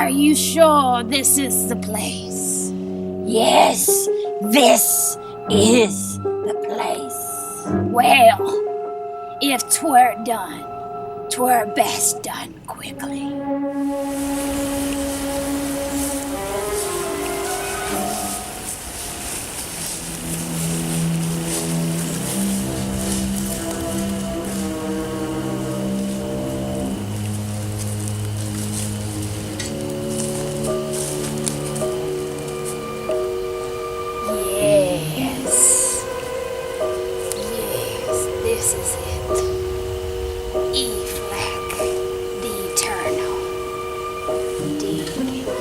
Are you sure this is the place? Yes, this is the place. Well, if 'twere done, 'twere best done quickly. This is it. Eeflac, the Eternal. Dig here.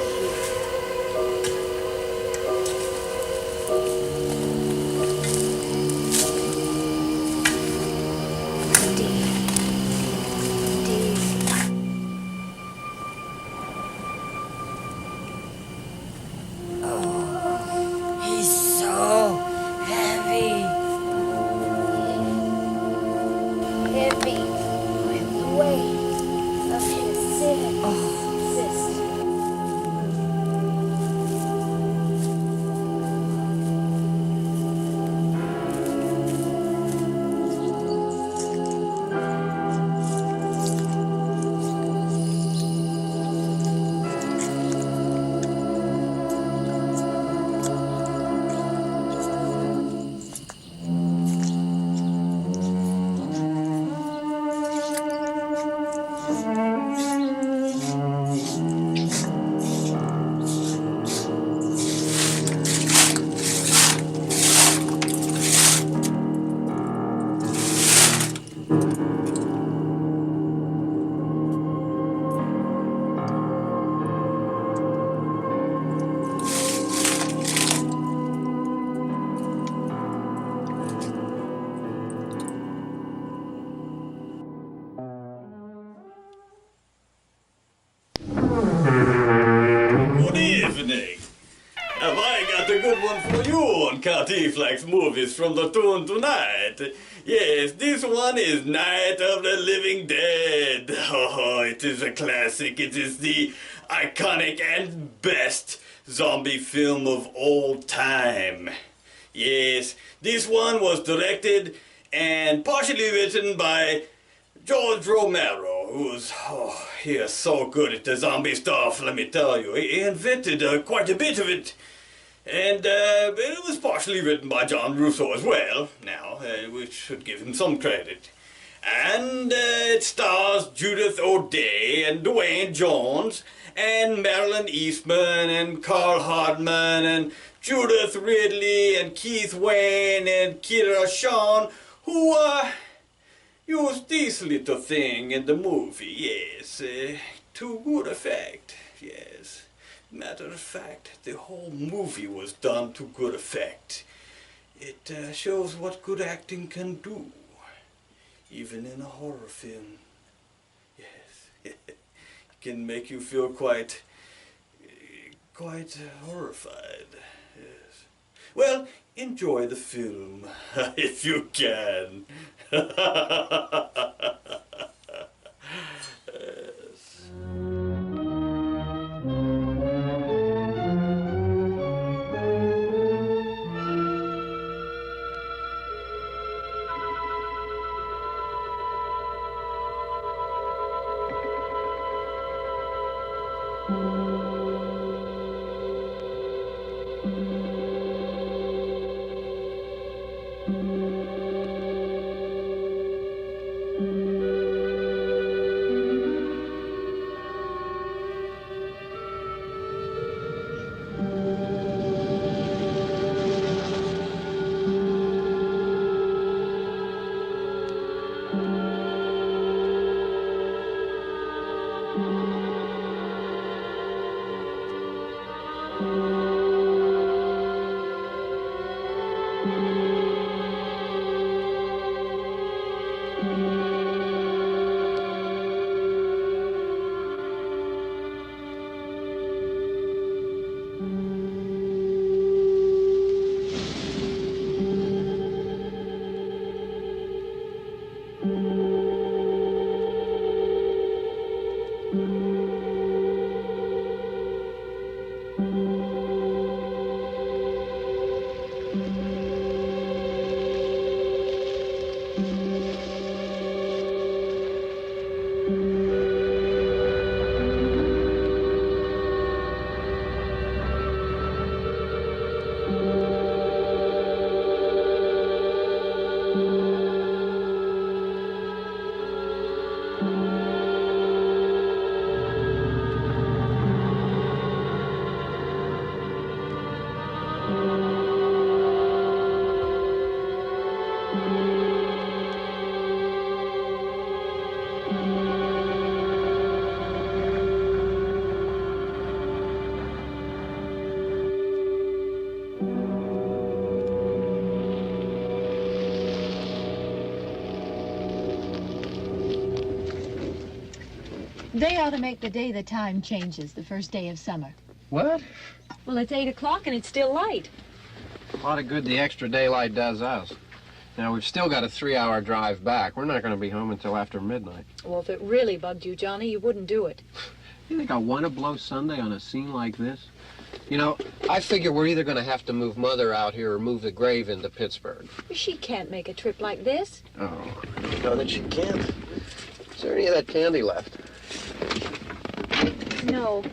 Oh, he's so heavy. Heavy with the weight of his sin. Good evening. Have I got a good one for you on Count Eeflac's movies from the tune tonight? Yes, this one is Night of the Living Dead. Oh, it is a classic. It is the iconic and best zombie film of all time. Yes, this one was directed and partially written by George Romero, he is so good at the zombie stuff, let me tell you. He invented quite a bit of it. And it was partially written by John Russo as well, now, we should give him some credit. And it stars Judith O'Dea and Dwayne Jones and Marilyn Eastman and Carl Hardman and Judith Ridley and Keith Wayne and Kira Shawn, who used this little thing in the movie, yes, to good effect, yes. Matter of fact, the whole movie was done to good effect. It shows what good acting can do, even in a horror film. Yes, it can make you feel quite horrified, yes. Well, enjoy the film, if you can. They ought to make the day the time changes, the first day of summer. What? Well, it's 8 o'clock and it's still light. A lot of good the extra daylight does us. Now, we've still got a 3-hour drive back. We're not going to be home until after midnight. Well, if it really bugged you, Johnny, you wouldn't do it. You think I want to blow Sunday on a scene like this? You know, I figure we're either going to have to move Mother out here or move the grave into Pittsburgh. She can't make a trip like this. Oh, you know that she can't. Is there any of that candy left? No.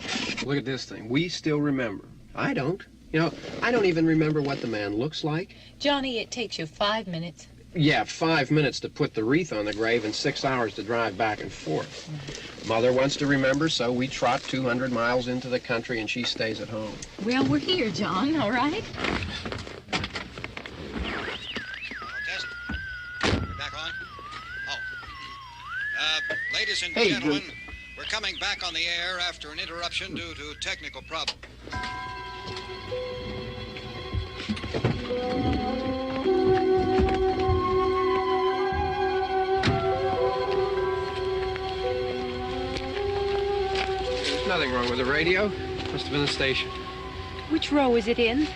Look at this thing. We still remember. I don't. You know, I don't even remember what the man looks like. Johnny, it takes you 5 minutes. Yeah, 5 minutes to put the wreath on the grave and 6 hours to drive back and forth. Mother wants to remember, so we trot 200 miles into the country and she stays at home. Well, we're here, John, all right? Test. We're back on? Oh. Ladies and Hey, gentlemen, we're coming back on the air after an interruption due to technical problem. There's nothing wrong with the radio. Must have been the station. Which row is it in?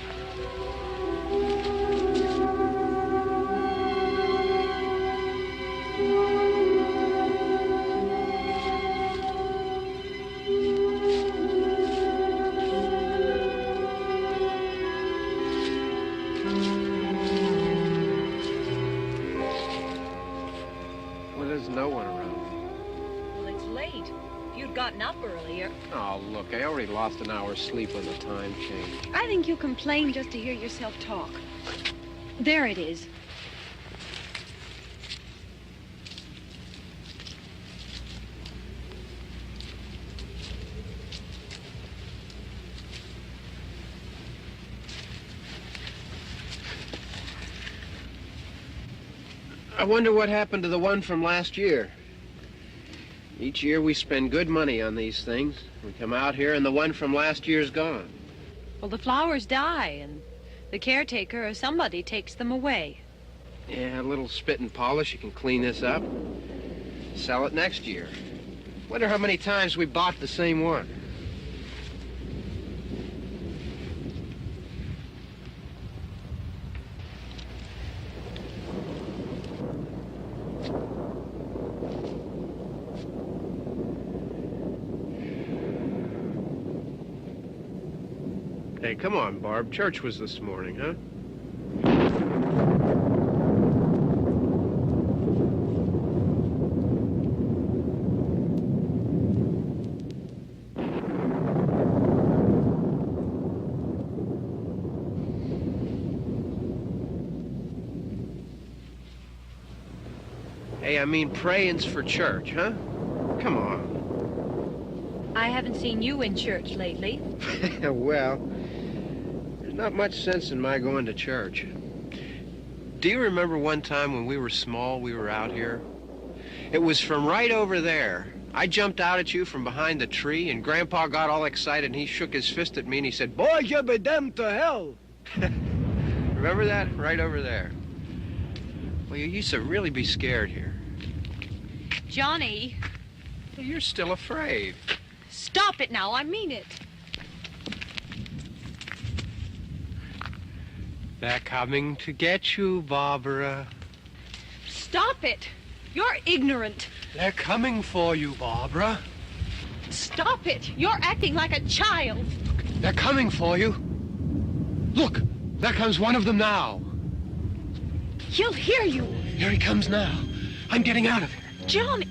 Well, there's no one around. Well, it's late. If you'd gotten up earlier. Oh, look, I already lost an hour's sleep when the time changed. I think you complain just to hear yourself talk. There it is. I wonder what happened to the one from last year. Each year we spend good money on these things. We come out here and the one from last year's gone. Well, the flowers die, and the caretaker or somebody takes them away. Yeah, a little spit and polish. You can clean this up. Sell it next year. Wonder how many times we bought the same one. Hey, come on, Barb. Church was this morning, huh? Hey, I mean praying's for church, huh? Come on. I haven't seen you in church lately. Well, there's not much sense in my going to church. Do you remember one time when we were small, we were out here? It was from right over there. I jumped out at you from behind the tree, and Grandpa got all excited, and he shook his fist at me, and he said, "Boy, you be damned to hell." Remember that? Right over there. Well, you used to really be scared here. Johnny, You're still afraid. stop it now. I mean it. They're coming to get you, Barbara. Stop it. You're ignorant. They're coming for you, Barbara. Stop it. You're acting like a child. They're coming for you. Look, there comes one of them now. He'll hear you. Here he comes now. I'm getting out of here. Johnny!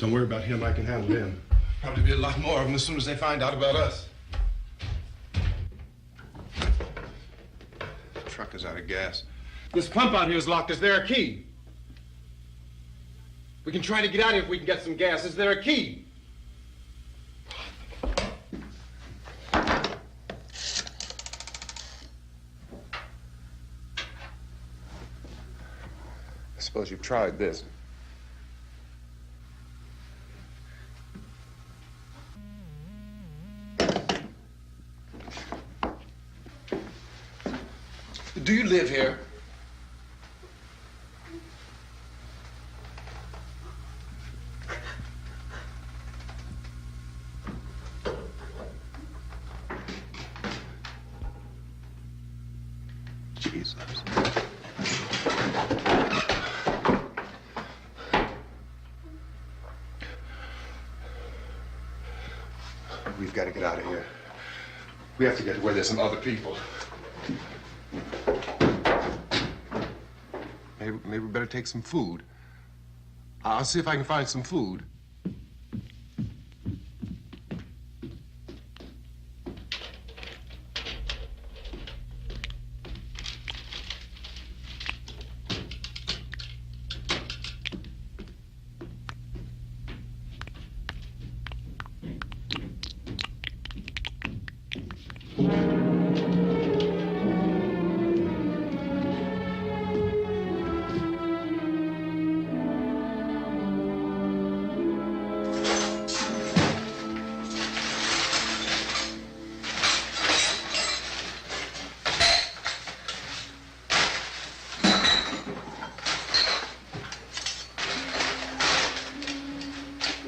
Don't worry about him. I can handle him. Probably be a lot more of them as soon as they find out about us. The truck is out of gas. This pump out here is locked. Is there a key? We can try to get out of here if we can get some gas. Is there a key? I suppose you've tried this. Do you live here? Jesus. We've got to get out of here. We have to get to where there's some other people. Maybe we better take some food. I'll see if I can find some food.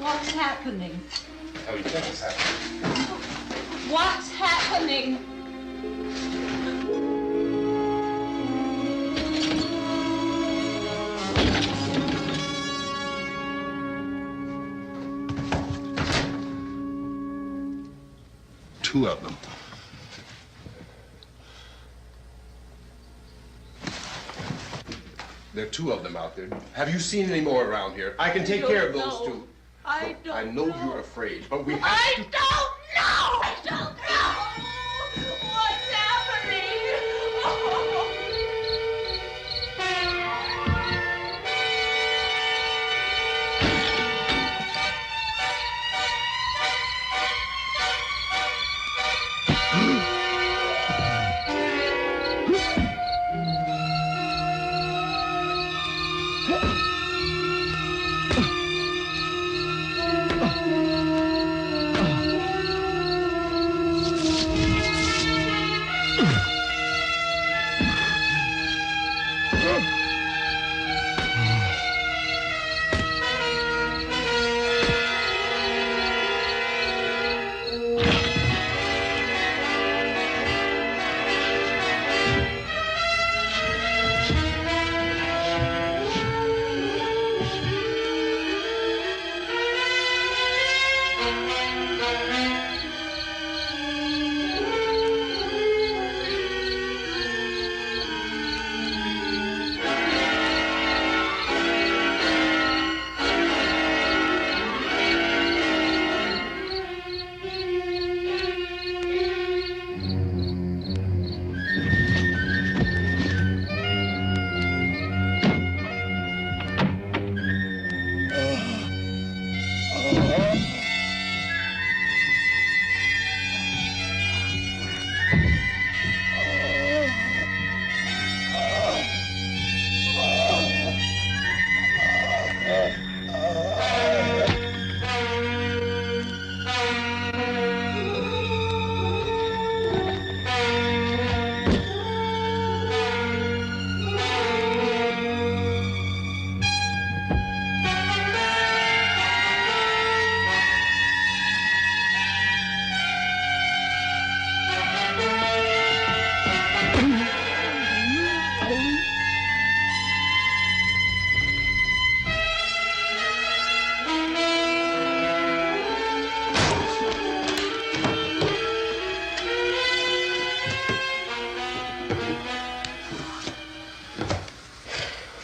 What's happening? How do you think it's happening? What's happening? Two of them. There are two of them out there. Have you seen any more around here? I can take care of those two. I don't I know you're afraid, but we have I to... don't know! I don't know! What's happening?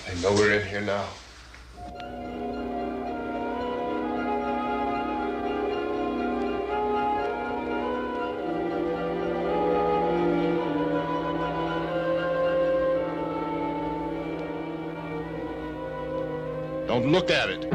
They know we're in here now. look at it.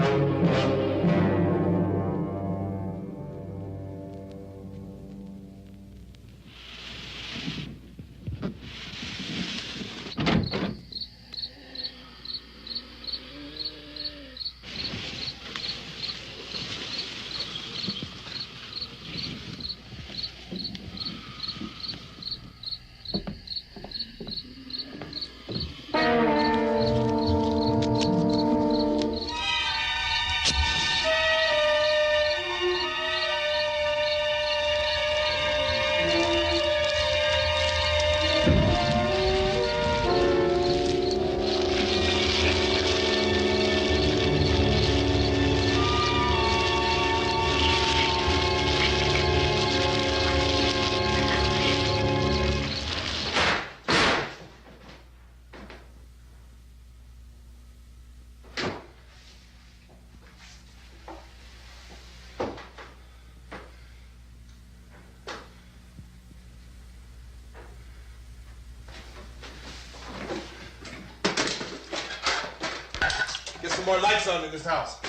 Get some more lights on in this house.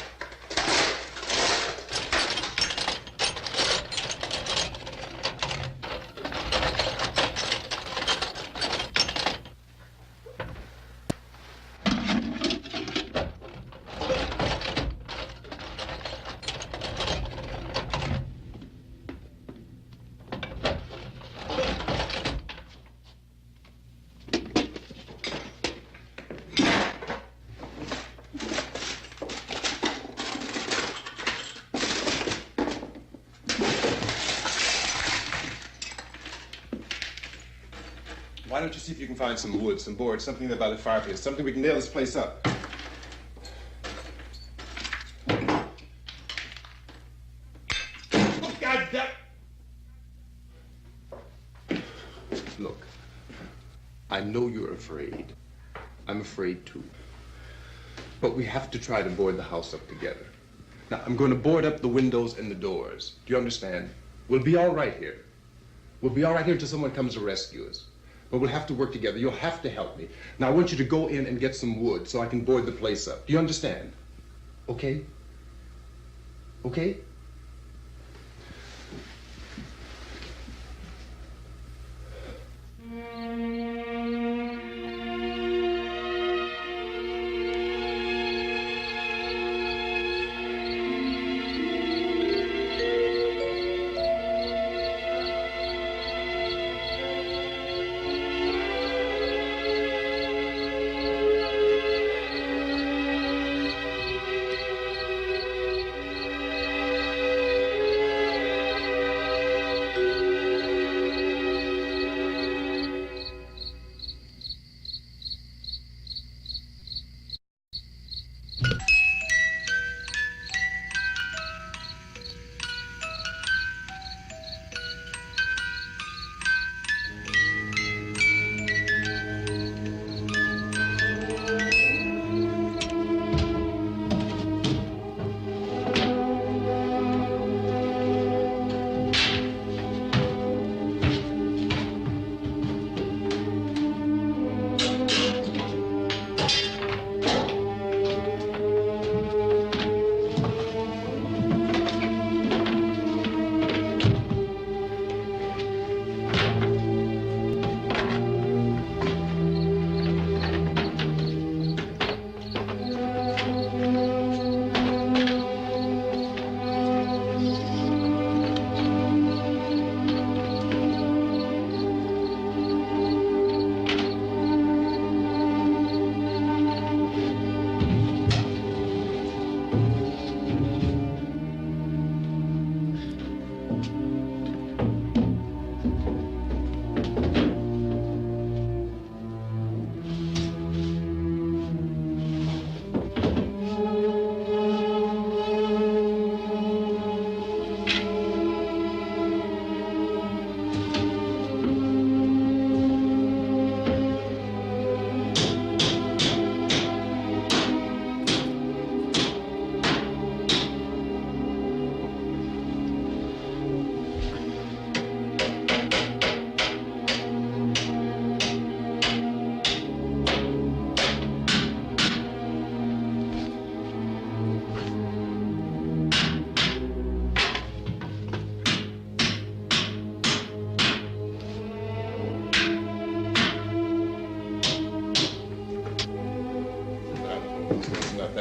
Why don't you see if you can find some wood, some boards, something about the fireplace, something we can nail this place up. Oh, God damn! Look, I know you're afraid. I'm afraid too. But we have to try to board the house up together. Now, I'm going to board up the windows and the doors. Do you understand? We'll be all right here. We'll be all right here until someone comes to rescue us. But we'll have to work together. You'll have to help me. Now, I want you to go in and get some wood so I can board the place up. Do you understand? Okay? Okay?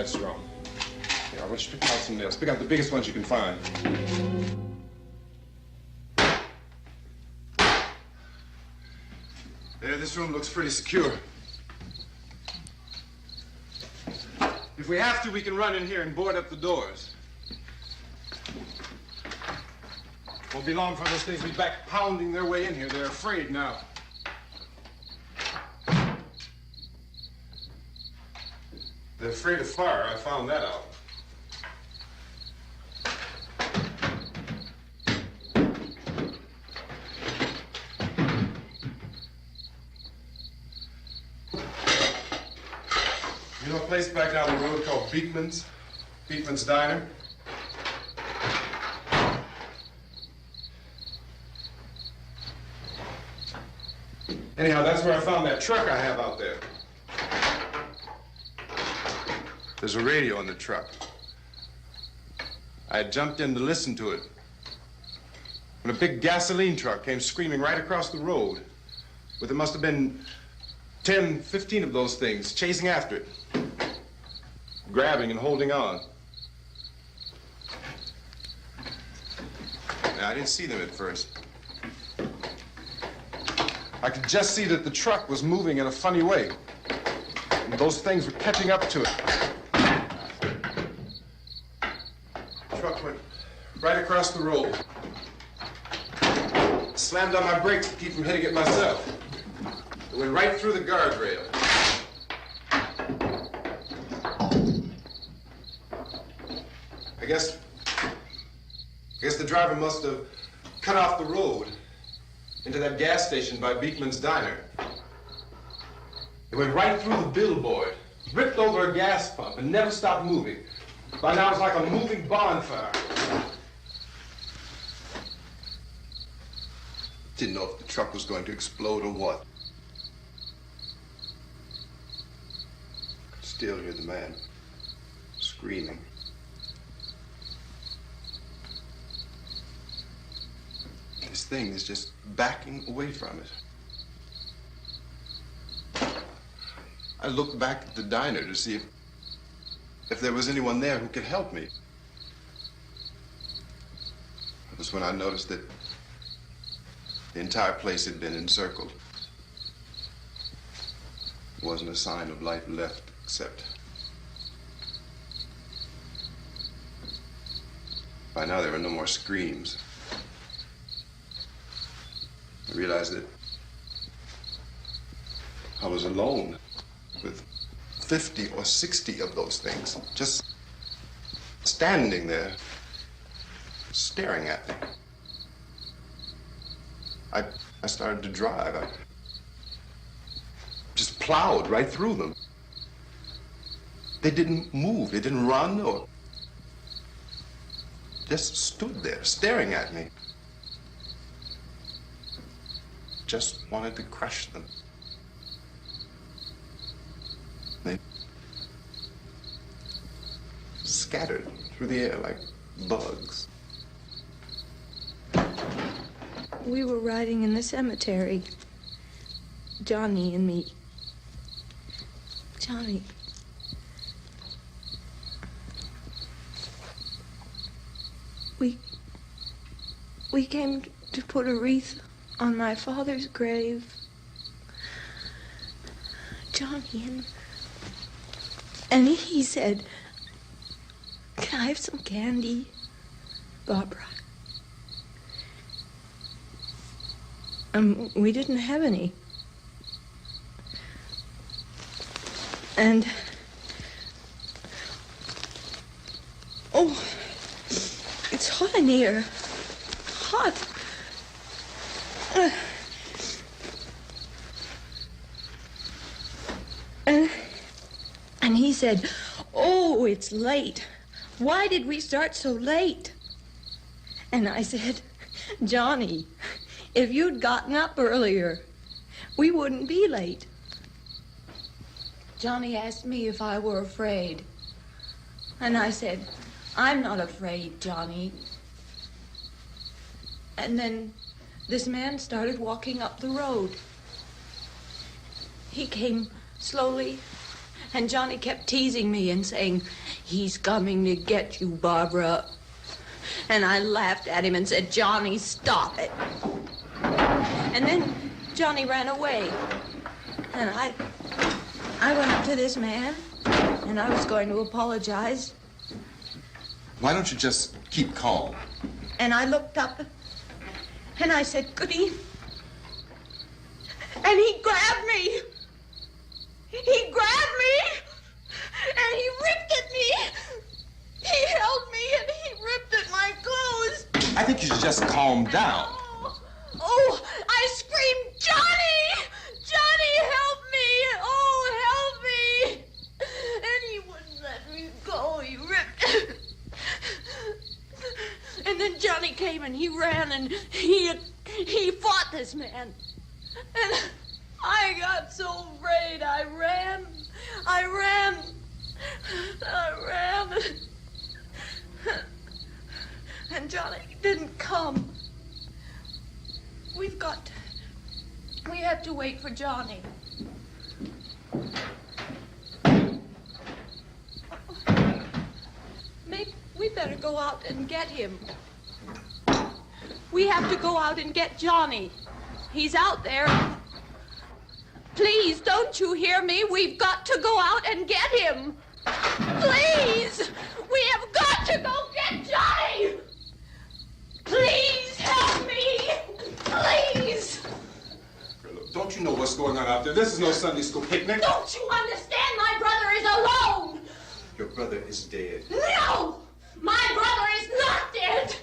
that strong. Here, I want you to pick out some nails. Pick out the biggest ones you can find. There, this room looks pretty secure. If we have to, we can run in here and board up the doors. Won't be long for those things to be back pounding their way in here. They're afraid now. They're afraid of fire. I found that out. You know a place back down the road called Beekman's? Beekman's Diner? Anyhow, that's where I found that truck I have out there. There's a radio in the truck. I had jumped in to listen to it when a big gasoline truck came screaming right across the road with, it must have been 10, 15 of those things chasing after it, grabbing and holding on. Now, I didn't see them at first. I could just see that the truck was moving in a funny way, and those things were catching up to it. The truck went right across the road. Slammed on my brakes to keep from hitting it myself. It went right through the guardrail. I guess the driver must have cut off the road into that gas station by Beekman's Diner. It went right through the billboard, ripped over a gas pump, and never stopped moving. By now, it's like a moving bonfire. Didn't know if the truck was going to explode or what. Could still hear the man screaming. This thing is just backing away from it. I looked back at the diner to see if there was anyone there who could help me. It was when I noticed that the entire place had been encircled. There wasn't a sign of life left except by now there were no more screams. I realized that I was alone with 50 or 60 of those things, just standing there, staring at me. I started to drive. I just plowed right through them. They didn't move, they didn't run or just stood there staring at me. Just wanted to crush them. They scattered through the air like bugs. We were riding in the cemetery, Johnny and me. Johnny. We came to put a wreath on my father's grave. Johnny, and he said, "Can I have some candy, Barbara?" We didn't have any. And oh, it's hot in here. Hot. And he said, "Oh, it's late. Why did we start so late?" And I said, "Johnny, if you'd gotten up earlier, we wouldn't be late." Johnny asked me if I were afraid. And I said, "I'm not afraid, Johnny." And then this man started walking up the road. He came slowly And Johnny kept teasing me and saying, "He's coming to get you, Barbara." And I laughed at him and said, "Johnny, stop it." And then Johnny ran away. And I went up to this man, and I was going to apologize. Why don't you just keep calm? And I looked up, and I said, "Good evening." And he grabbed me. He grabbed me, and he ripped at me. He held me, and he ripped at my clothes. I think you should just calm down. Oh, I screamed, "Johnny! Johnny, help me! Oh, help me!" And he wouldn't let me go. He ripped. And then Johnny came, and he ran, and he fought this man. And I got so afraid. I ran. And Johnny didn't come. We have to wait for Johnny. Maybe we better go out and get him. We have to go out and get Johnny. He's out there. Please, don't you hear me? We've got to go out and get him. Please! We have got to go get Johnny! Please help me! Please! Don't you know what's going on out there? This is no Sunday school picnic. Don't you understand? My brother is alone! Your brother is dead. No! My brother is not dead!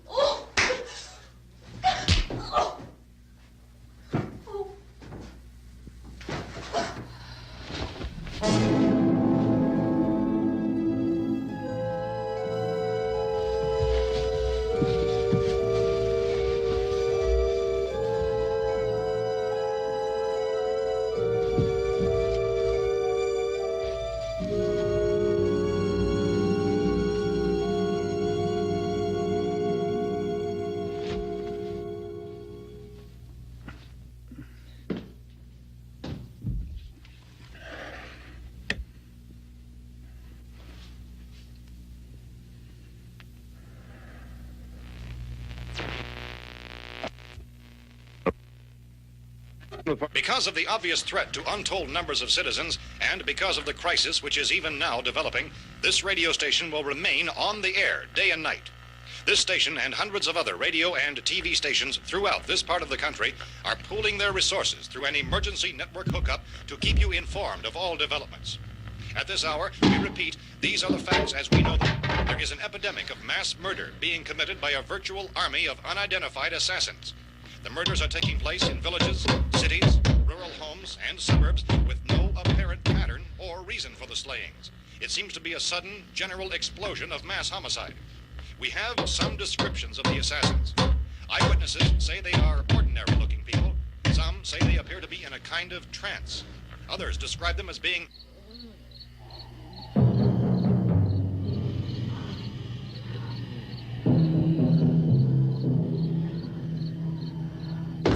Oh. Oh. Because of the obvious threat to untold numbers of citizens, and because of the crisis which is even now developing, this radio station will remain on the air day and night. This station and hundreds of other radio and TV stations throughout this part of the country are pooling their resources through an emergency network hookup to keep you informed of all developments. At this hour, we repeat, these are the facts as we know them. There is an epidemic of mass murder being committed by a virtual army of unidentified assassins. The murders are taking place in villages, cities, rural homes, and suburbs with no apparent pattern or reason for the slayings. It seems to be a sudden, general explosion of mass homicide. We have some descriptions of the assassins. Eyewitnesses say they are ordinary-looking people. Some say they appear to be in a kind of trance. Others describe them as being...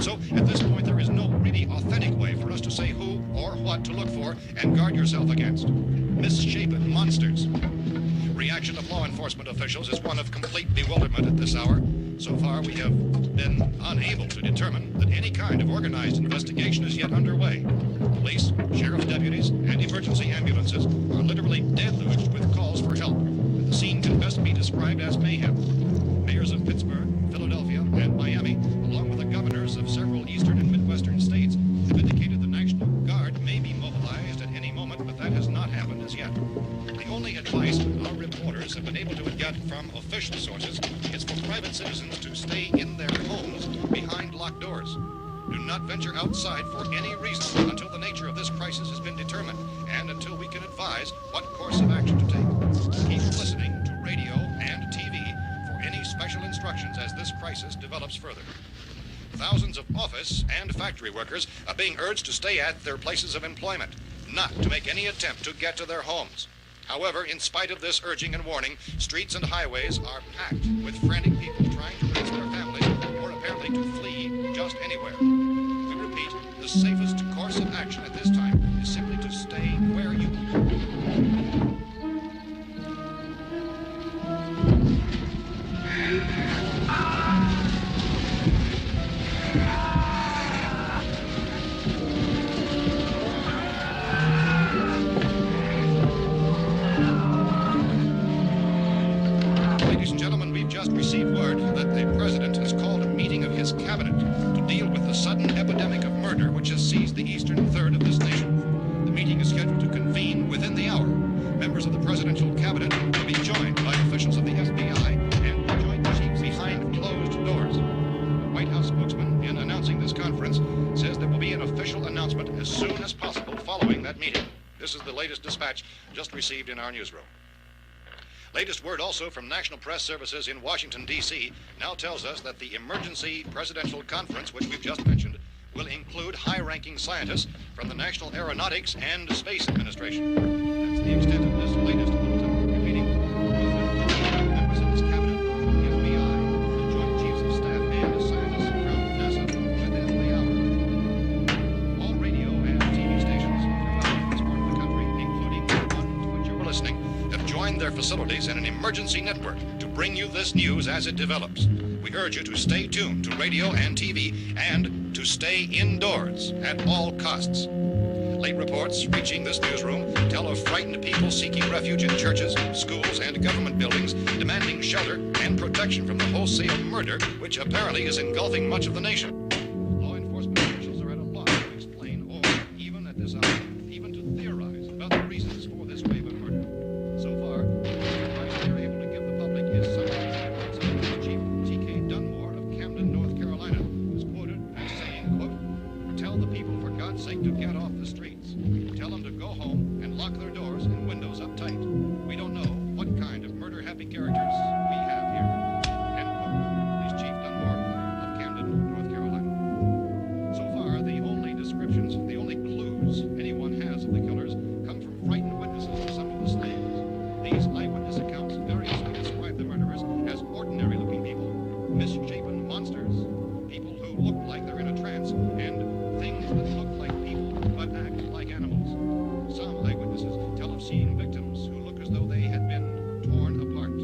So, at this point, there is no really authentic way for us to say who or what to look for and guard yourself against. Misshapen monsters. Reaction of law enforcement officials is one of complete bewilderment at this hour. So far, we have been unable to determine that any kind of organized investigation is yet underway. Police, sheriff's deputies, and emergency ambulances are literally deluged with calls for help. The scene can best be described as mayhem. Mayors of Pittsburgh, Philadelphia, and Miami, along with the governors of several eastern and midwestern states, have indicated the National Guard may be mobilized at any moment, but that has not happened as yet. The only advice our reporters have been able to get from official sources is for private citizens to stay in their homes behind locked doors. Do not venture outside for any reason until the nature of this crisis has been determined and until we can advise what course of action to take. Keep listening to radio and TV for any special instructions as this crisis develops further. Thousands of office and factory workers are being urged to stay at their places of employment, not to make any attempt to get to their homes. However, in spite of this urging and warning, streets and highways are packed with frantic people trying to raise their families or apparently to flee just anywhere. We repeat, the safest members of the presidential cabinet will be joined by officials of the FBI and joint chiefs behind closed doors. The White House spokesman, in announcing this conference, says there will be an official announcement as soon as possible following that meeting. This is the latest dispatch just received in our newsroom. Latest word also from National Press Services in Washington, D.C. now tells us that the emergency presidential conference, which we've just mentioned, will include high-ranking scientists from the National Aeronautics and Space Administration. That's the extent of this latest bulletin. Repeating, members of this cabinet, the FBI, the Joint Chiefs of Staff, and scientists from NASA within the hour. All radio and TV stations from this part of the country, including the one to which you were listening, have joined their facilities in an emergency network to bring you this news as it develops. We urge you to stay tuned to radio and TV and to stay indoors at all costs. Late reports reaching this newsroom tell of frightened people seeking refuge in churches, schools, and government buildings, demanding shelter and protection from the wholesale murder which apparently is engulfing much of the nation. Law enforcement officials are at a loss to explain or, even at this hour, even to theorize about the reasons for this wave of murder. So far, the advice they're able to give the public is something Chief T.K. Dunmore of Camden, North Carolina, was quoted as saying, quote, "Tell the people, for God's sake, to get off the streets. Tell them to go home and lock their doors and windows up tight. We don't know what kind of murder-happy characters we have here." End quote. This Chief Dunmore of Camden, North Carolina. So far, the only descriptions, the only clues anyone has of the killers come from frightened witnesses of some of the slayings. These eyewitness accounts variously describe the murderers as ordinary-looking people, misshapen monsters, people who look like they're in a trance, and things that look like people but act like animals. Some eyewitnesses tell of seeing victims who look as though they had been torn apart.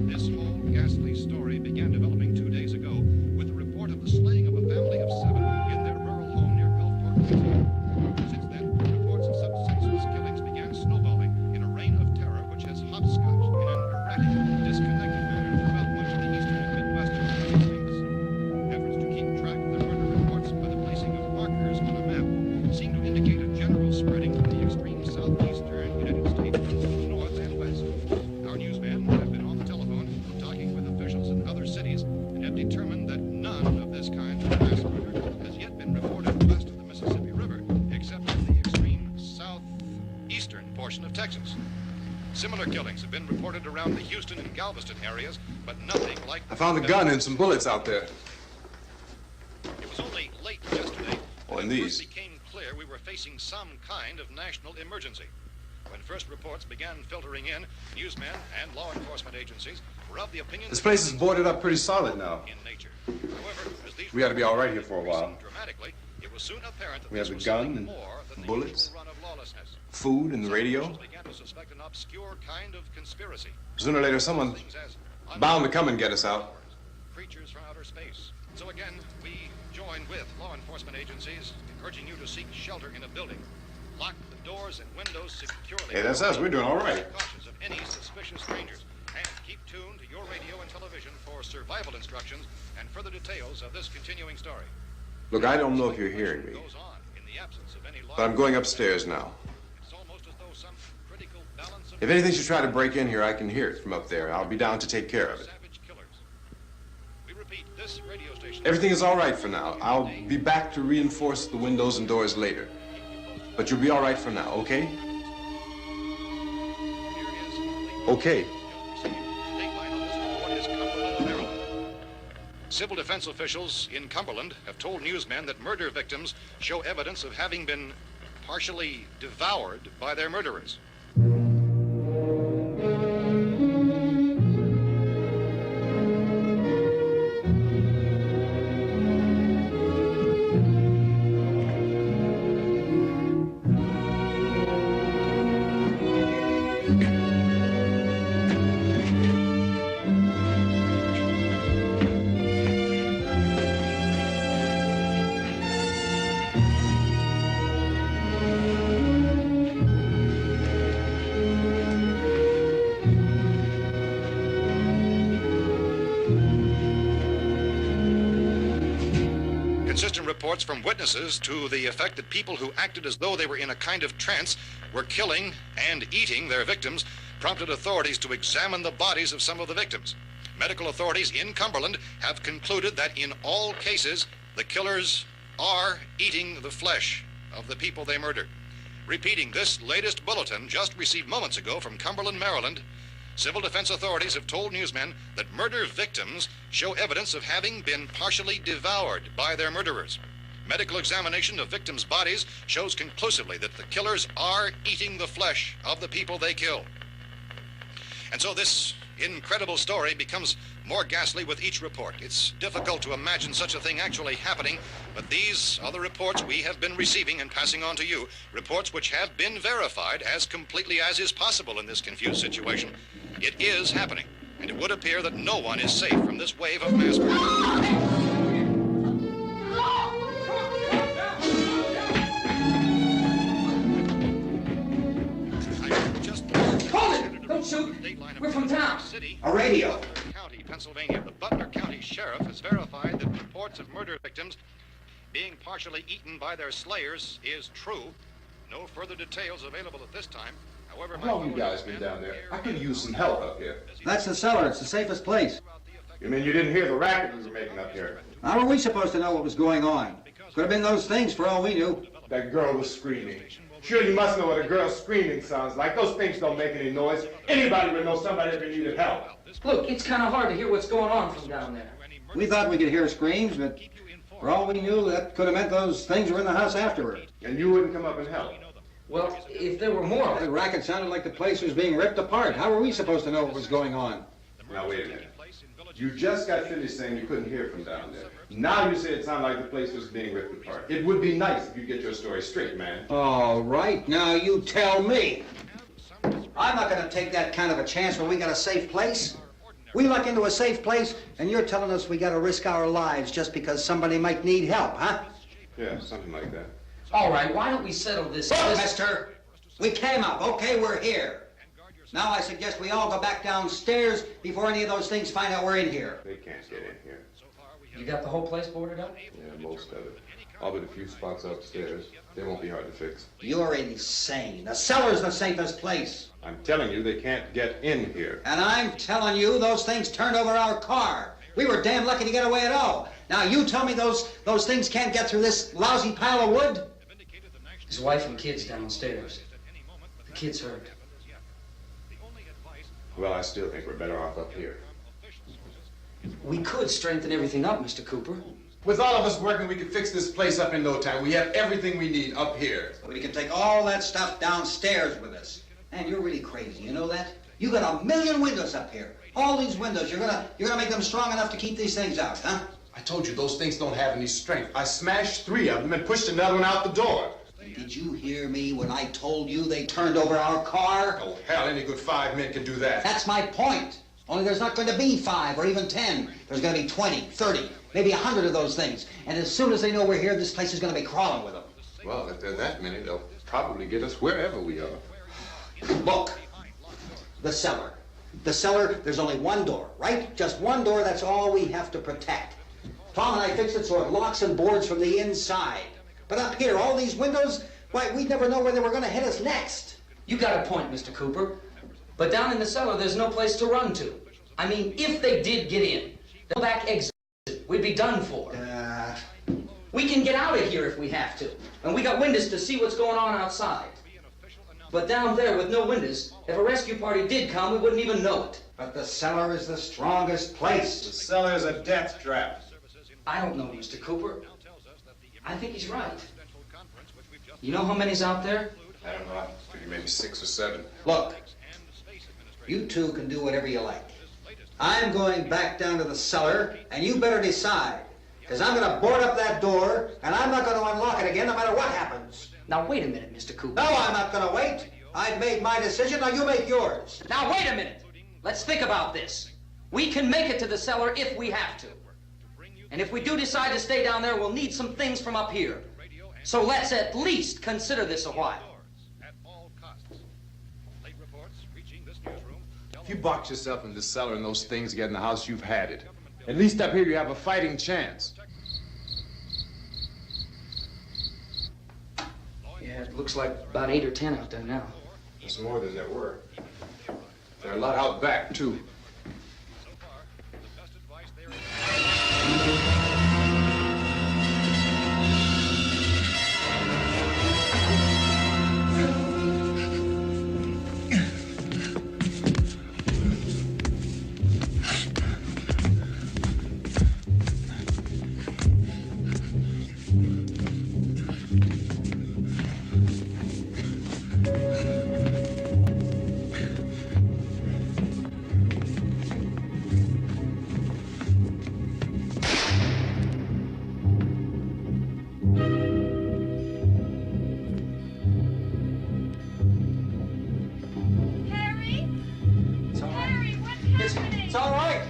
This whole ghastly story began developing 2 days ago with the report of the slaying of a family of 7 in their rural home near Gulfport, Louisiana. Since then, reports of such senseless killings began snowballing in a reign of terror which has hopscotched in an erratic, disconnected manner throughout much of the eastern and midwestern States. Efforts to keep track of the murder reports by the placing of markers on a map seem to indicate a general spreading from the extreme southeastern United States to the north and west. Our newsmen have been on the telephone talking with officials in other cities and have determined that none of this kind of mass murder has yet been reported west of the Mississippi River, except in the extreme southeastern portion of Texas. Similar killings have been reported around the Houston and Galveston areas, but nothing like... I found a gun and some bullets out there. It was only late yesterday Oh, when and it these. first became clear we were facing some kind of national emergency. When first reports began filtering in, newsmen and law enforcement agencies were of the opinion This that place is boarded up pretty solid now. in nature. However, as these We ought to be all right here for a while. increasing dramatically, it was soon apparent that We have this the was gun something and more than the bullets, usual run of lawlessness. food and the Some radio. officials began to suspect an obscure kind of conspiracy. Sooner or later, someone's Things as bound to come and get us out. creatures from outer space. So again, we join with law enforcement agencies, urging you to seek shelter in a building. Lock the doors and windows securely. Hey, that's us. We're doing all right. Cautious of any suspicious strangers. And keep tuned to your radio and television for survival instructions and further details of this continuing story. Look, I don't know if you're hearing me, Goes on in the absence of any law. but I'm going upstairs now. It's almost as though some critical balance of If anything should try to break in here, I can hear it from up there. I'll be down to take care of it. savage killers. We repeat, this radio station. Everything is all right for now. I'll be back to reinforce the windows and doors later. But you'll be all right for now, okay? Okay. Civil defense officials in Cumberland have told newsmen that murder victims show evidence of having been partially devoured by their murderers. Inconsistent reports from witnesses to the effect that people who acted as though they were in a kind of trance were killing and eating their victims prompted authorities to examine the bodies of some of the victims. Medical authorities in Cumberland have concluded that in all cases, the killers are eating the flesh of the people they murdered. Repeating this latest bulletin just received moments ago from Cumberland, Maryland, civil defense authorities have told newsmen that murder victims show evidence of having been partially devoured by their murderers. Medical examination of victims' bodies shows conclusively that the killers are eating the flesh of the people they kill. And so this incredible story becomes more ghastly with each report. It's difficult to imagine such a thing actually happening, but these are the reports we have been receiving and passing on to you, reports which have been verified as completely as is possible in this confused situation. It is happening, and it would appear that no one is safe from this wave of mass murder. Don't shoot. We're from town. A radio. County, Pennsylvania. The Butler County Sheriff has verified that reports of murder victims being partially eaten by their slayers is true. No further details available at this time. However, how long you guys been down there? I could use some help up here. That's the cellar. It's the safest place. You mean you didn't hear the racket we were making up here? How were we supposed to know what was going on? Could have been those things for all we knew. That girl was screaming. Sure, you must know what a girl screaming sounds like. Those things don't make any noise. Anybody would know somebody ever needed help. Look, it's kind of hard to hear what's going on from down there. We thought we could hear screams, but for all we knew, that could have meant those things were in the house afterward. And you wouldn't come up and help? Well, if there were more... The racket sounded like the place was being ripped apart. How were we supposed to know what was going on? Now, wait a minute. You just got finished saying you couldn't hear from down there. Now you say it sounded like the place was being ripped apart. It would be nice if you get your story straight, man. All right, now you tell me. I'm not going to take that kind of a chance when we got a safe place. We luck into a safe place, and you're telling us we got to risk our lives just because somebody might need help, huh? Yeah, something like that. All right, why don't we settle this? Look, mister, we came up. Okay, we're here. Now I suggest we all go back downstairs before any of those things find out we're in here. They can't get in here. You got the whole place boarded up? Yeah, most of it. All but a few spots upstairs. They won't be hard to fix. You're insane. The cellar's the safest place. I'm telling you, they can't get in here. And I'm telling you, those things turned over our car. We were damn lucky to get away at all. Now you tell me those things can't get through this lousy pile of wood? His wife and kids downstairs. The kid's hurt. Well, I still think we're better off up here. We could strengthen everything up, Mr. Cooper. With all of us working, we could fix this place up in no time. We have everything we need up here. We can take all that stuff downstairs with us. Man, you're really crazy, you know that? You got 1,000,000 windows up here. All these windows, you're gonna make them strong enough to keep these things out, huh? I told you those things don't have any strength. I smashed 3 of them and pushed another one out the door. Did you hear me when I told you they turned over our car? Oh, hell, any good 5 men can do that. That's my point. Only there's not going to be 5 or even 10. There's going to be 20, 30, maybe 100 of those things. And as soon as they know we're here, this place is going to be crawling with them. Well, if there are that many, they'll probably get us wherever we are. Look, the cellar. The cellar, there's only one door, right? Just one door, that's all we have to protect. Tom and I fixed it so it locks and boards from the inside. But up here, all these windows, why, we'd never know where they were going to hit us next. You got a point, Mr. Cooper. But down in the cellar, there's no place to run to. I mean, if they did get in, the back exit, we'd be done for. We can get out of here if we have to. And we got windows to see what's going on outside. But down there with no windows, if a rescue party did come, we wouldn't even know it. But the cellar is the strongest place. The cellar is a death trap. I don't know, Mr. Cooper. I think he's right. You know how many's out there? I don't know. I figure maybe 6 or 7. Look, you two can do whatever you like. I'm going back down to the cellar, and you better decide. Because I'm going to board up that door, and I'm not going to unlock it again no matter what happens. Now, wait a minute, Mr. Cooper. No, I'm not going to wait. I've made my decision, now you make yours. Now, wait a minute. Let's think about this. We can make it to the cellar if we have to. And if we do decide to stay down there, we'll need some things from up here. So let's at least consider this a while. If you box yourself in the cellar and those things get in the house, you've had it. At least up here you have a fighting chance. Looks like about 8 or 10 out there now. There's more than there were. There are a lot out back, too. It's all right.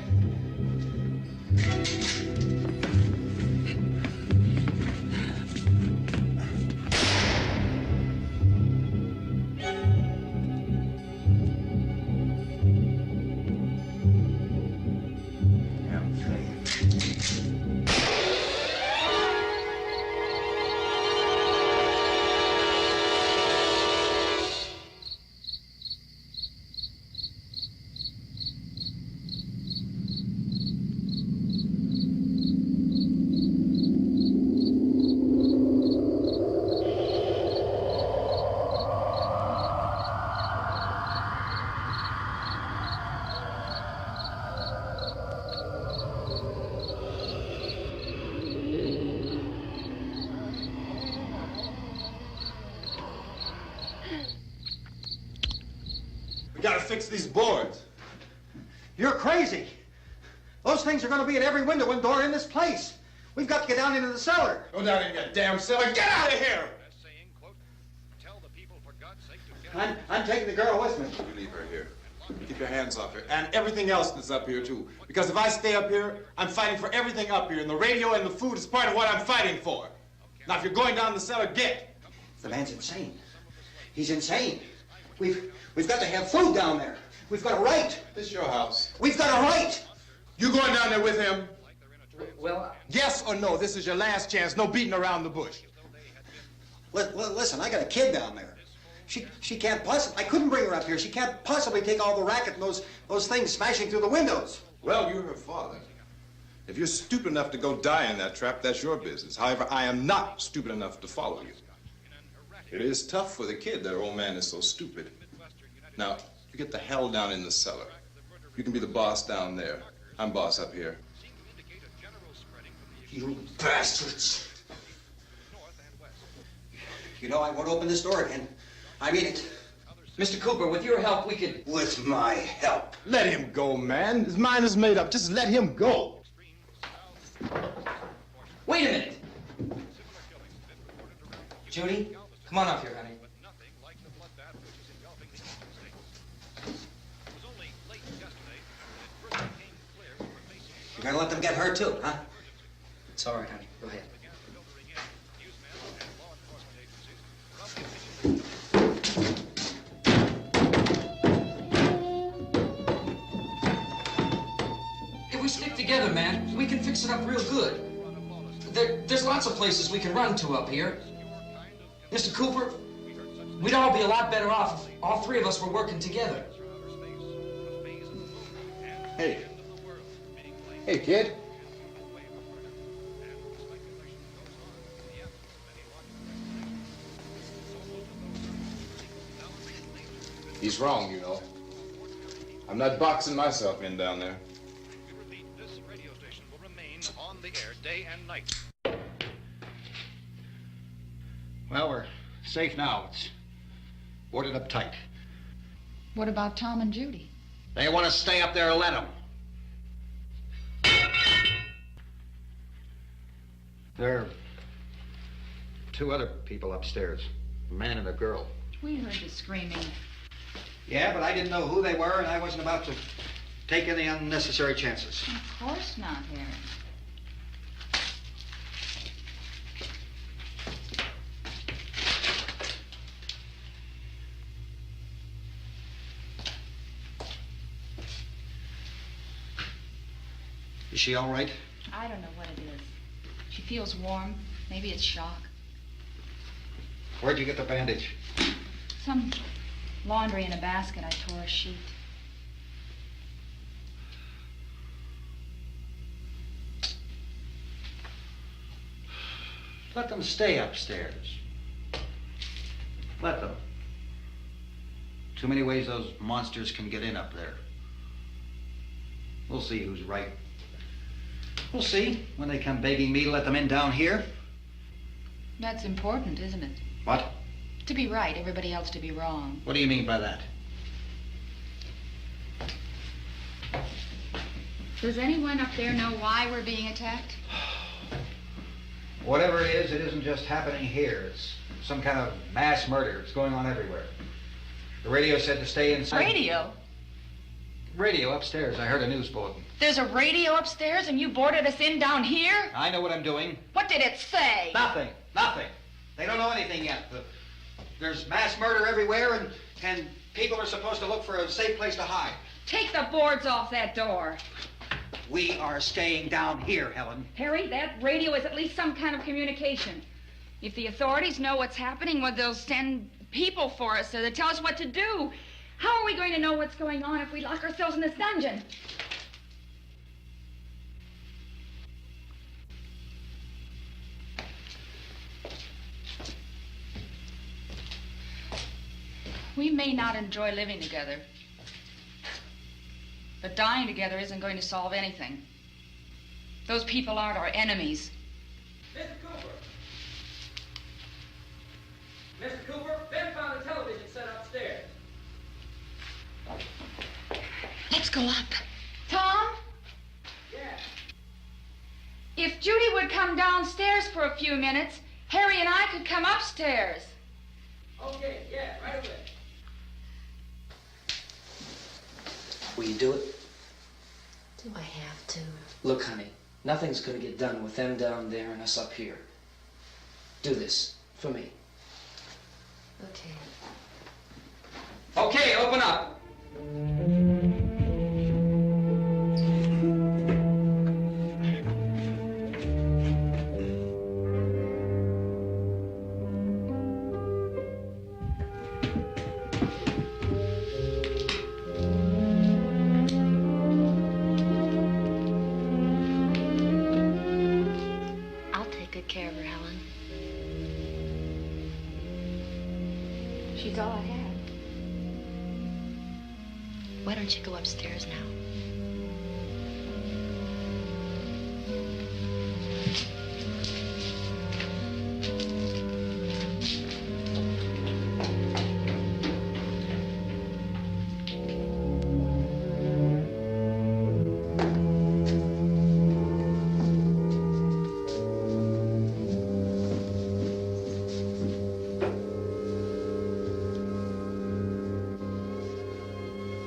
We gotta fix these boards. You're crazy. Those things are going to be at every window and door in this place. We've got to get down into the cellar. Go down in your damn cellar. Get out of here! I'm taking the girl with me. You leave her here. Keep your hands off her. And everything else that's up here, too. Because if I stay up here, I'm fighting for everything up here. And the radio and the food is part of what I'm fighting for. Now, if you're going down the cellar, get. The man's insane. He's insane. We've got to have food down there. We've got a right. This is your house. We've got a right. You going down there with him? Well, yes or no? This is your last chance. No beating around the bush. Listen, I got a kid down there. She can't possibly. I couldn't bring her up here. She can't possibly take all the racket and those things smashing through the windows. Well, you're her father. If you're stupid enough to go die in that trap, that's your business. However, I am not stupid enough to follow you. It is tough for the kid that her old man is so stupid. Now, you get the hell down in the cellar. You can be the boss down there. I'm boss up here. You bastards. You know, I won't open this door again. I mean it. Mr. Cooper, with your help, we could... With my help. Let him go, man. His mind is made up. Just let him go. Wait a minute. Judy, come on up here, honey. You're gonna let them get hurt too, huh? It's all right, honey. Go ahead. If we stick together, man, we can fix it up real good. There's lots of places we can run to up here. Mr. Cooper, we'd all be a lot better off if all three of us were working together. Hey. Hey, kid. He's wrong, you know. I'm not boxing myself in down there. This radio station will remain on the air day and night. Well, we're safe now. It's boarded up tight. What about Tom and Judy? They want to stay up there, let them. There are two other people upstairs, a man and a girl. We heard the screaming. Yeah, but I didn't know who they were, and I wasn't about to take any unnecessary chances. Of course not, Harry. Is she all right? I don't know what it is. She feels warm. Maybe it's shock. Where'd you get the bandage? Some laundry in a basket. I tore a sheet. Let them stay upstairs. Let them. Too many ways those monsters can get in up there. We'll see who's right. We'll see when they come begging me to let them in down here. That's important, isn't it? What? To be right, everybody else to be wrong. What do you mean by that? Does anyone up there know why we're being attacked? Whatever it isn't just happening here. It's some kind of mass murder. It's going on everywhere. The radio said to stay inside. Radio? Radio upstairs. I heard a news bulletin. There's a radio upstairs and you boarded us in down here? I know what I'm doing. What did it say? Nothing. Nothing. They don't know anything yet. There's mass murder everywhere, and people are supposed to look for a safe place to hide. Take the boards off that door. We are staying down here, Helen. Harry, that radio is at least some kind of communication. If the authorities know what's happening, well, they'll send people for us to tell us what to do. How are we going to know what's going on if we lock ourselves in this dungeon? We may not enjoy living together, but dying together isn't going to solve anything. Those people aren't our enemies. Mr. Cooper! Mr. Cooper, Ben found a television set upstairs. Let's go up. Tom? Yeah. If Judy would come downstairs for a few minutes, Harry and I could come upstairs. Okay, yeah, right away. Will you do it? Do I have to? Look, honey, nothing's gonna get done with them down there and us up here. Do this for me. Okay. Okay, open up. I'll take good care of her, Helen. She's all I have. Why don't you go upstairs now?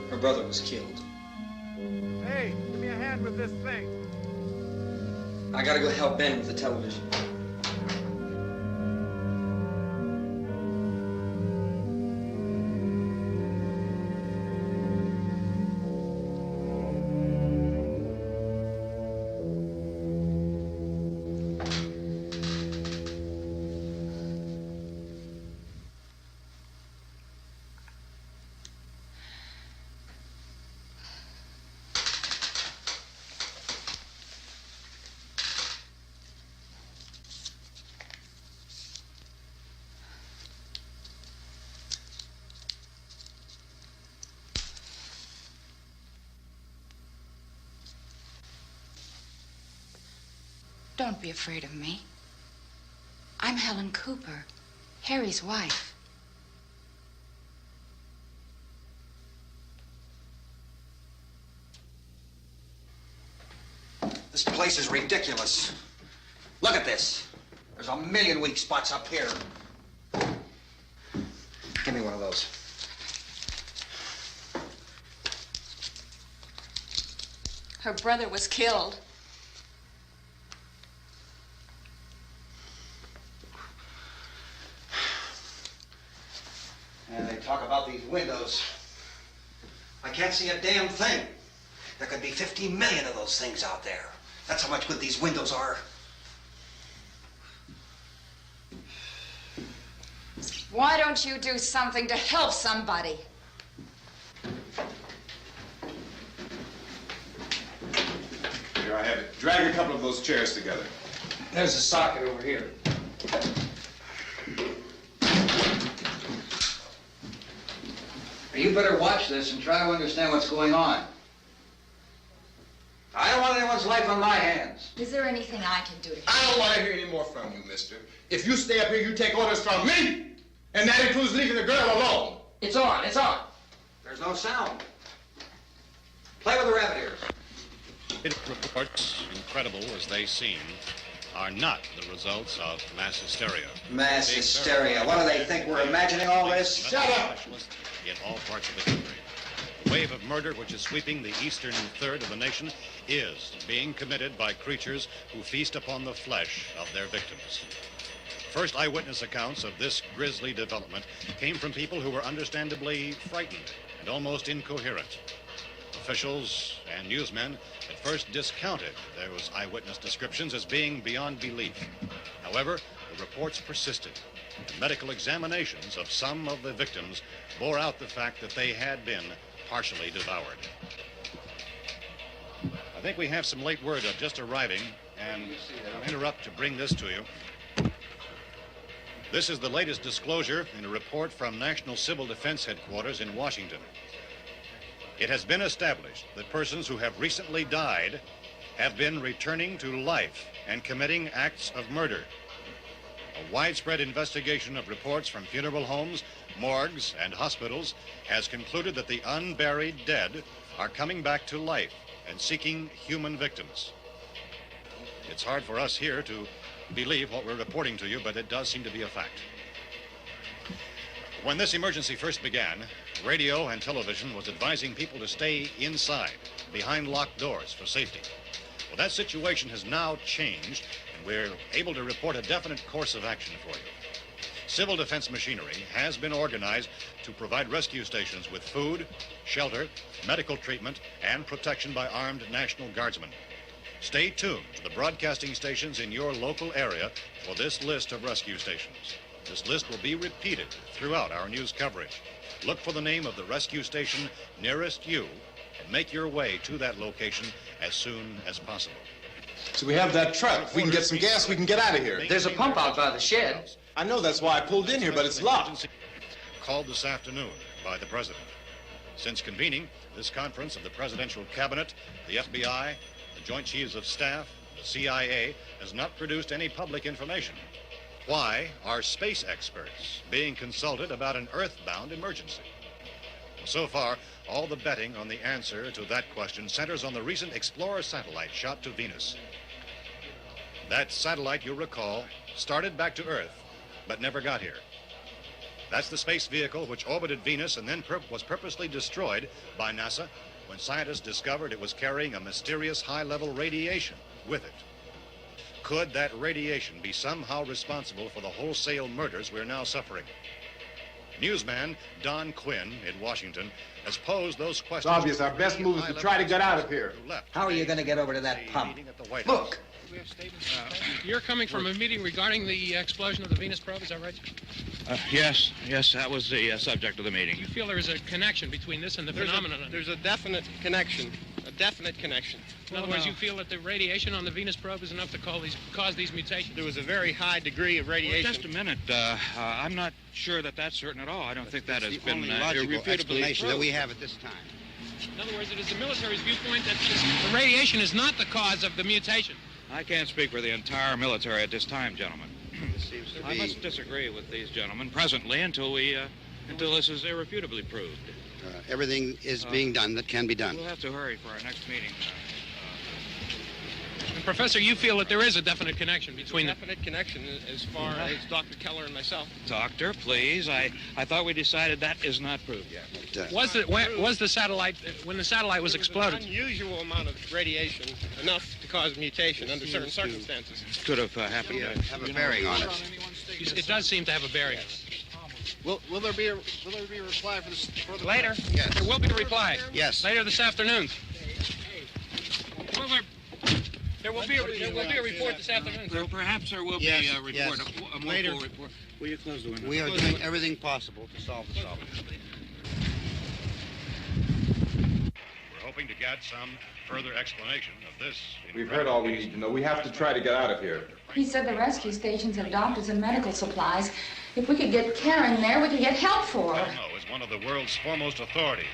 Her brother was killed. Hey, give me a hand with this thing. I gotta go help Ben with the television. Don't be afraid of me. I'm Helen Cooper, Harry's wife. This place is ridiculous. Look at this. There's a million weak spots up here. Give me one of those. Her brother was killed. And they talk about these windows. I can't see a damn thing. There could be 15 million of those things out there. That's how much good these windows are. Why don't you do something to help somebody? Here, I have it. Drag a couple of those chairs together. There's a socket over here. You better watch this and try to understand what's going on. I don't want anyone's life on my hands. Is there anything I can do to help? I don't want to hear any more from you, mister. If you stay up here, you take orders from me. And that includes leaving the girl alone. It's on, it's on. There's no sound. Play with the rabbit ears. Reports, incredible as they seem, are not the results of mass hysteria. Mass hysteria. What do they think? We're imagining all this? Shut up! In all parts of the country. The wave of murder which is sweeping the eastern third of the nation is being committed by creatures who feast upon the flesh of their victims. First eyewitness accounts of this grisly development came from people who were understandably frightened and almost incoherent. Officials and newsmen at first discounted those eyewitness descriptions as being beyond belief. However, the reports persisted. The medical examinations of some of the victims bore out the fact that they had been partially devoured. I think we have some late word just arriving, and I'll interrupt to bring this to you. This is the latest disclosure in a report from National Civil Defense Headquarters in Washington. It has been established that persons who have recently died have been returning to life and committing acts of murder. A widespread investigation of reports from funeral homes, morgues, and hospitals has concluded that the unburied dead are coming back to life and seeking human victims. It's hard for us here to believe what we're reporting to you, but it does seem to be a fact. When this emergency first began, radio and television was advising people to stay inside, behind locked doors for safety. Well, that situation has now changed, and we're able to report a definite course of action for you. Civil defense machinery has been organized to provide rescue stations with food, shelter, medical treatment, and protection by armed National Guardsmen. Stay tuned to the broadcasting stations in your local area for this list of rescue stations. This list will be repeated throughout our news coverage. Look for the name of the rescue station nearest you and make your way to that location as soon as possible. So we have that truck. If we can get some gas, we can get out of here. There's a pump out by the shed. I know, that's why I pulled in here, but it's locked. Called this afternoon by the president. Since convening this conference of the presidential cabinet, the FBI, the Joint Chiefs of Staff, the CIA has not produced any public information. Why are space experts being consulted about an earthbound emergency? So far, all the betting on the answer to that question centers on the recent Explorer satellite shot to Venus. That satellite, you'll recall, started back to Earth, but never got here. That's the space vehicle which orbited Venus and then was purposely destroyed by NASA when scientists discovered it was carrying a mysterious high-level radiation with it. Could that radiation be somehow responsible for the wholesale murders we're now suffering? Newsman Don Quinn in Washington has posed those questions. It's obvious our best move is to try to get out of here. How are you going to get over to that pump? Look. You're coming from a meeting regarding the explosion of the Venus probe, is that right? Yes, that was the subject of the meeting. Do you feel there is a connection between this and the phenomenon? There's a definite connection. A definite connection. In other words, you feel that the radiation on the Venus probe is enough to cause these mutations? There was a very high degree of radiation. Well, just a minute. I'm not sure that that's certain at all. I don't think that has been logical explanation that we proved. have at this time. In other words, it is the military's viewpoint that the radiation is not the cause of the mutation. I can't speak for the entire military at this time, gentlemen. This seems to I be... must disagree with these gentlemen presently until this is irrefutably proved. everything is being done that can be done. We'll have to hurry for our next meeting. And Professor, you feel that there is a definite connection between them? Definite connection as far as Dr. Keller and myself. Doctor, please. I thought we decided that is not proved yet. Was the satellite, when the satellite was exploded? An unusual amount of radiation, enough to cause mutation under certain circumstances. Could have happened. Have a bearing on it. It does seem to have a bearing. Will there be a reply for this? Later? Yes. There will be a reply. Yes. Later this afternoon. There will be a report this afternoon, sir. Perhaps there will Yes, be a report, yes. a more Later. full report. Will you close the window? We are Close the doing window. everything possible to solve the problem. We're hoping to get some further explanation of this. We've heard all we need to know. We have to try to get out of here. He said the rescue stations have doctors and medical supplies. If we could get care in there, we could get help for her. Nightl is one of the world's foremost authorities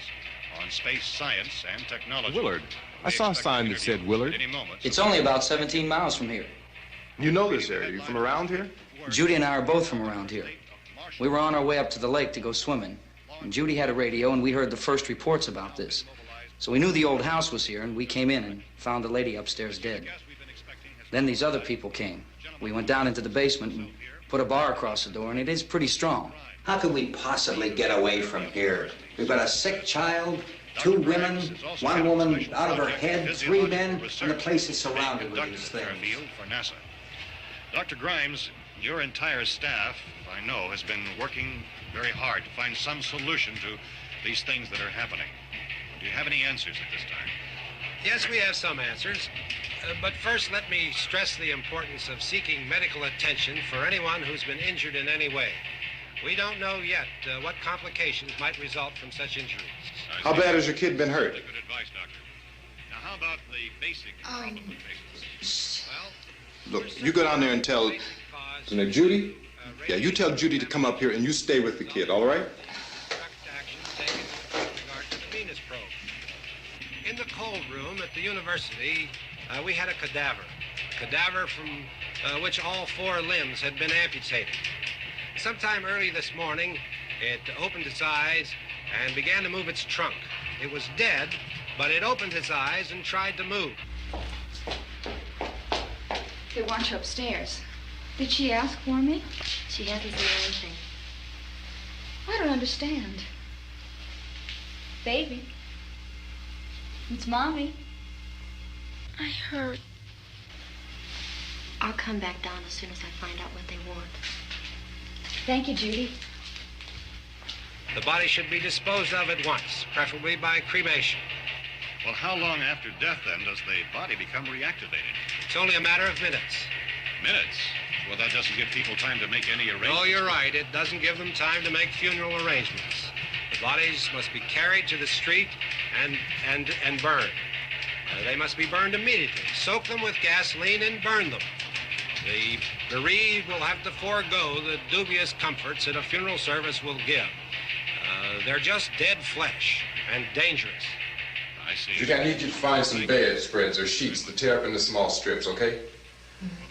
on space science and technology. Willard. I saw a sign that said Willard. It's only about 17 miles from here. You know this area. You from around here? Judy and I are both from around here. We were on our way up to the lake to go swimming, and Judy had a radio, and we heard the first reports about this. So we knew the old house was here, and we came in and found the lady upstairs dead. Then these other people came. We went down into the basement and put a bar across the door, and it is pretty strong. How could we possibly get away from here? We've got a sick child, 2 women, 1 woman out of her head, 3 men, and the place is surrounded with these things. For NASA. Dr. Grimes, your entire staff, I know, has been working very hard to find some solution to these things that are happening. Do you have any answers at this time? Yes, we have some answers. But first, let me stress the importance of seeking medical attention for anyone who's been injured in any way. We don't know yet what complications might result from such injuries. How bad has your kid been hurt? Good advice, Doctor. Now, how about the basic Look, you go down there and tell Judy? Yeah, you tell Judy to come up here and you stay with the kid, all right? In the cold room at the university, we had a cadaver from which all 4 limbs had been amputated. Sometime early this morning, it opened its eyes and began to move its trunk. It was dead, but it opened its eyes and tried to move. They want you upstairs. Did she ask for me? She hasn't said anything. I don't understand. Baby. It's Mommy. I heard. I'll come back down as soon as I find out what they want. Thank you, Judy. The body should be disposed of at once, preferably by cremation. Well, how long after death, then, does the body become reactivated? It's only a matter of minutes. Minutes? Well, that doesn't give people time to make any arrangements. Oh, you're right. It doesn't give them time to make funeral arrangements. The bodies must be carried to the street and burned. They must be burned immediately. Soak them with gasoline and burn them. The bereaved will have to forego the dubious comforts that a funeral service will give. They're just dead flesh and dangerous. I see. Judy, I need you to find some bedspreads or sheets to tear up into small strips, okay?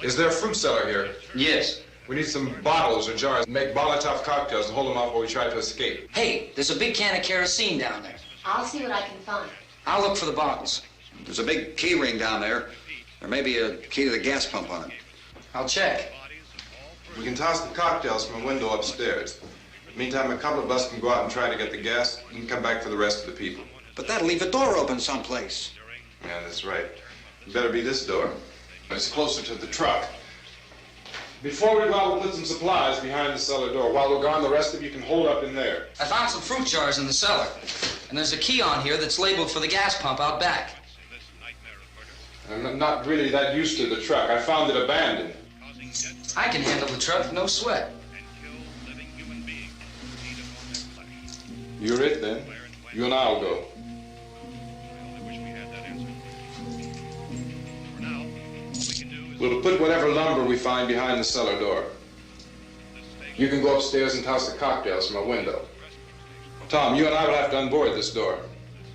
Is there a fruit cellar here? Yes. We need some bottles or jars. Make Molotov cocktails and hold them off while we try to escape. Hey, there's a big can of kerosene down there. I'll see what I can find. I'll look for the bottles. There's a big key ring down there. There may be a key to the gas pump on it. I'll check. We can toss the cocktails from a window upstairs. Meantime, a couple of us can go out and try to get the gas and come back for the rest of the people. But that'll leave a door open someplace. Yeah, that's right. It better be this door. It's closer to the truck. Before we go out, we'll put some supplies behind the cellar door. While we're gone, the rest of you can hold up in there. I found some fruit jars in the cellar. And there's a key on here that's labeled for the gas pump out back. I'm not really that used to the truck. I found it abandoned. I can handle the truck, no sweat. You're it, then. You and I'll go. We'll put whatever lumber we find behind the cellar door. You can go upstairs and toss the cocktails from a window. Tom, you and I will have to unboard this door.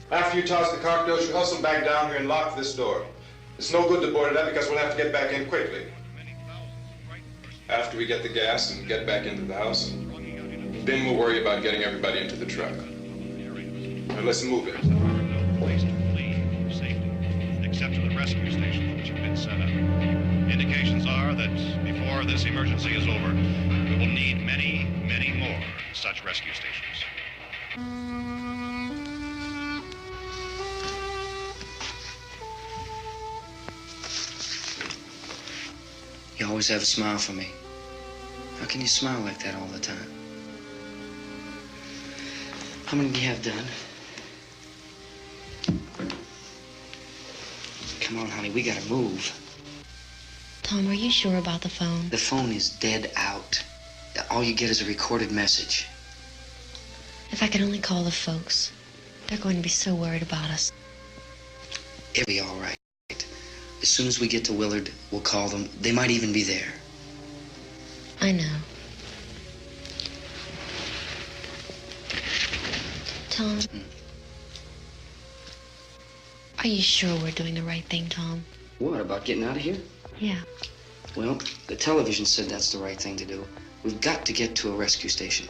After you toss the cocktails, you hustle them back down here and lock this door. It's no good to board it up because we'll have to get back in quickly. After we get the gas and get back into the house, then we'll worry about getting everybody into the truck. Now let's move it. No place to flee for safety, except to the rescue stations which have been set up. Indications are that before this emergency is over, we will need many, many more such rescue stations. You always have a smile for me. How can you smile like that all the time? How many do you have done? Come on, honey, we gotta move. Tom, are you sure about the phone? The phone is dead out. All you get is a recorded message. If I could only call the folks. They're going to be so worried about us. It'll be all right. As soon as we get to Willard, we'll call them. They might even be there. I know. Tom, are you sure we're doing the right thing, Tom? What, about getting out of here? Yeah. Well, the television said that's the right thing to do. We've got to get to a rescue station.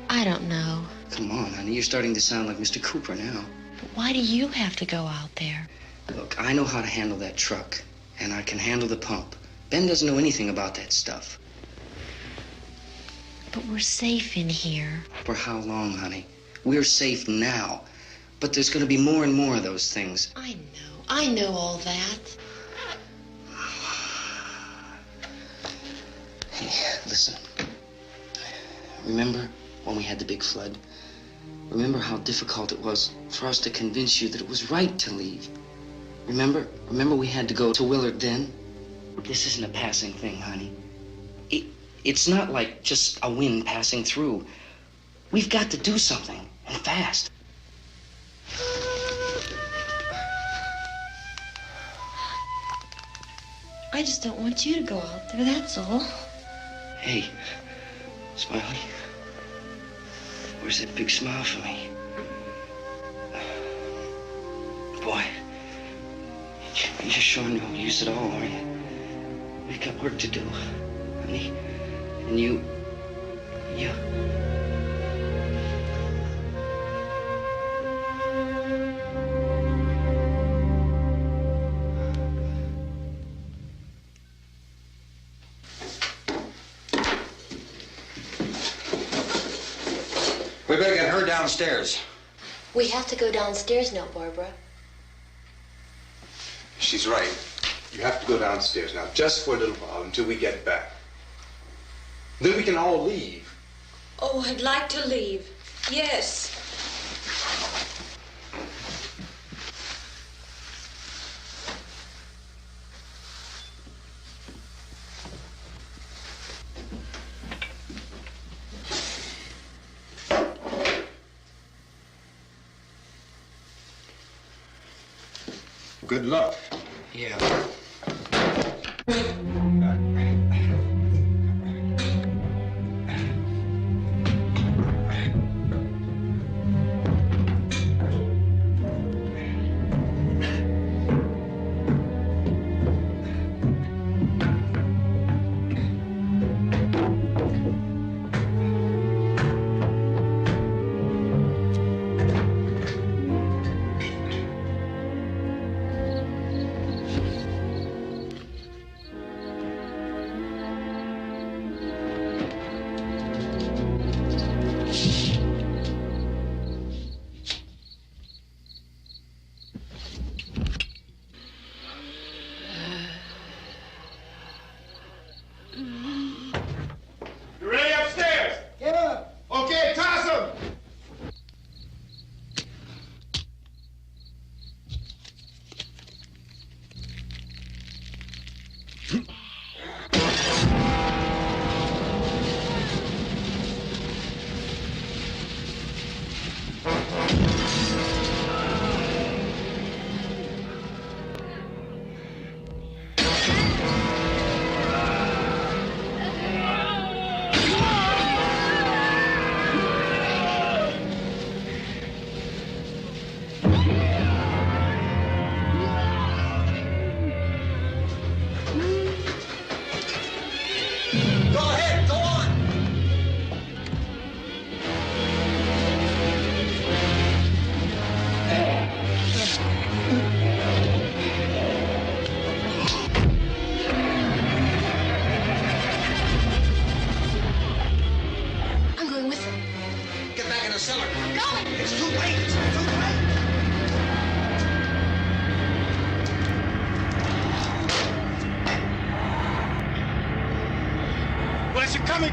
I don't know. Come on, honey. You're starting to sound like Mr. Cooper now. But why do you have to go out there? Look, I know how to handle that truck, and I can handle the pump. Ben doesn't know anything about that stuff. But we're safe in here. For how long, honey? We're safe now. But there's going to be more and more of those things. I know all that. Hey, listen. Remember when we had the big flood? Remember how difficult it was for us to convince you that it was right to leave? Remember we had to go to Willard then? This isn't a passing thing, honey. It's not like just a wind passing through. We've got to do something, and fast. I just don't want you to go out there, that's all. Hey, Smiley. Where's that big smile for me? Boy, you're showing no use at all, are you? We've got work to do, honey. And you... We better get her downstairs. We have to go downstairs now, Barbara. She's right. You have to go downstairs now, just for a little while, until we get back. Then we can all leave. Oh, I'd like to leave. Yes. Good luck. Yeah.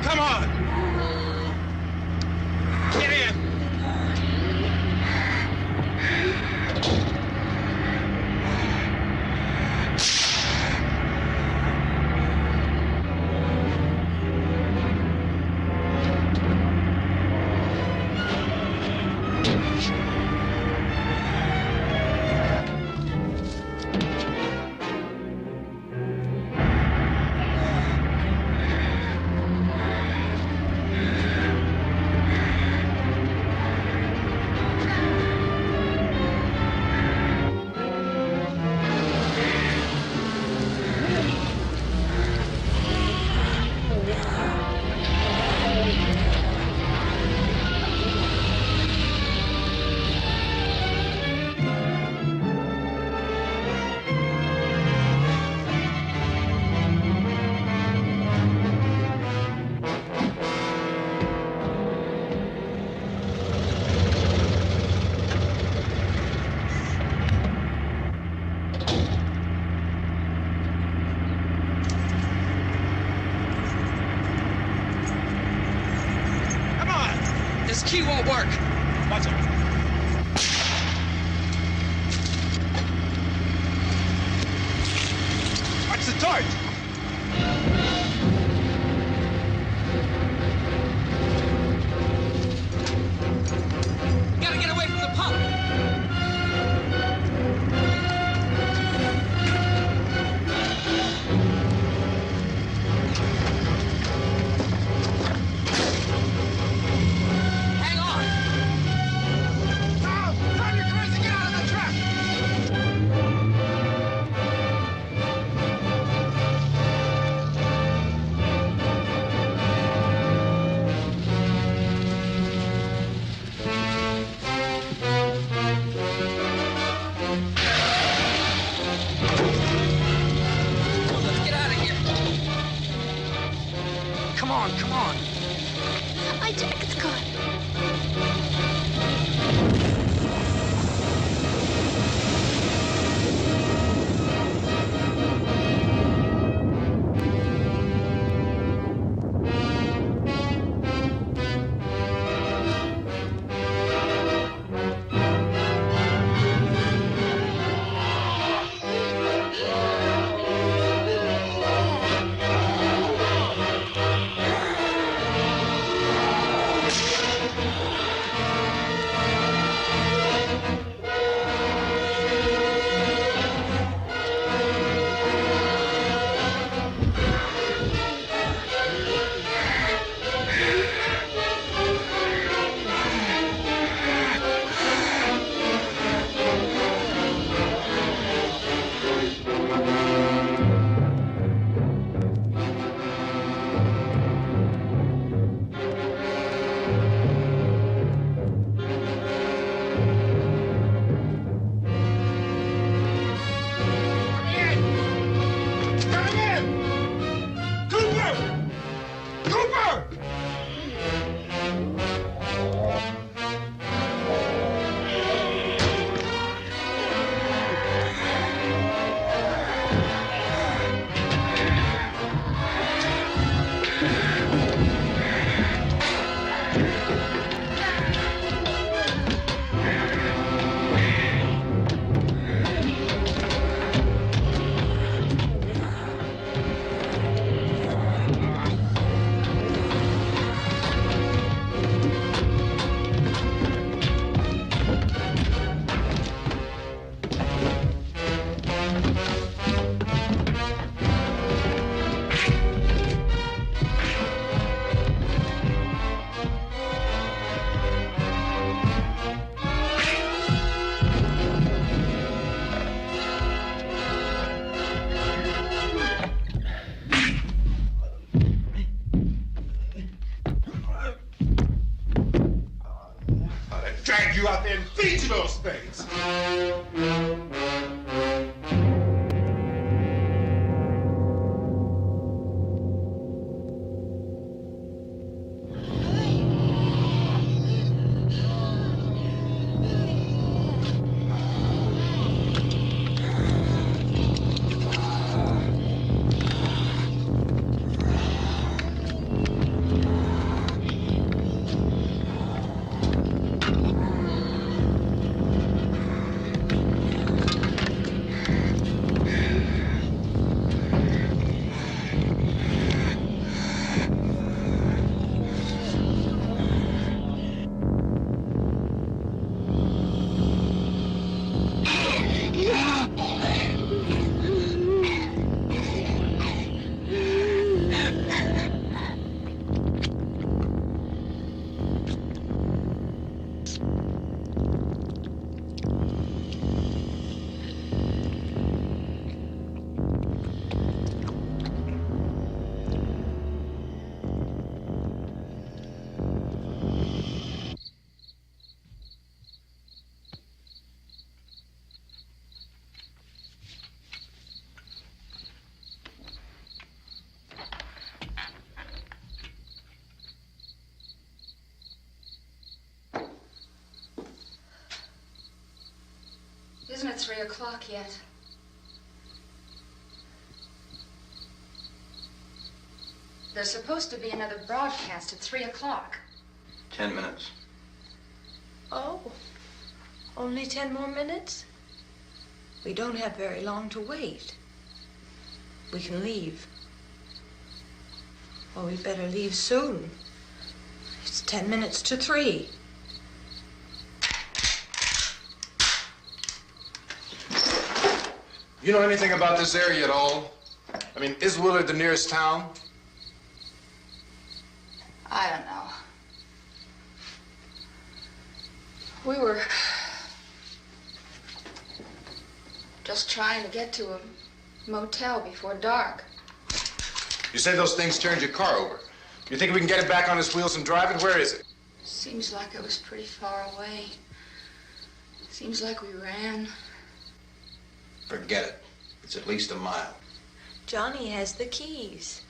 Come on! Get in! Key won't work. What's it? What's the torch? Gotta get away from the pump. Hang on. Tom, turn your crazy, get out of the truck! Let's get out of here. Come on, come on. My jacket's caught. Drag you out there and feed you those things. Isn't it 3 o'clock yet? There's supposed to be another broadcast at 3 o'clock. 10 minutes. Oh, only 10 more minutes? We don't have very long to wait. We can leave. Well, we better leave soon. It's 10 minutes to 3. You know anything about this area at all? I mean, is Willard the nearest town? I don't know. We were just trying to get to a motel before dark. You say those things turned your car over. You think we can get it back on its wheels and drive it? Where is it? Seems like it was pretty far away. Seems like we ran. Forget it. It's at least a mile. Johnny has the keys.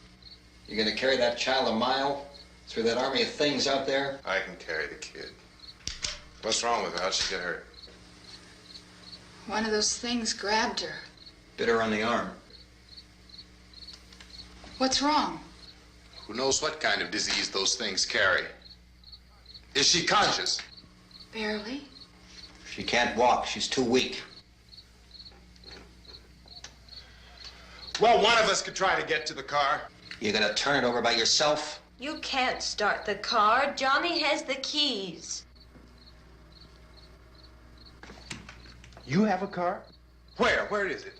You're gonna carry that child a mile through that army of things out there? I can carry the kid. What's wrong with her? How'd she get hurt? One of those things grabbed her. Bit her on the arm. What's wrong? Who knows what kind of disease those things carry? Is she conscious? Barely. She can't walk. She's too weak. Well, one of us could try to get to the car. You gonna turn it over by yourself? You can't start the car. Johnny has the keys. You have a car? Where? Where is it?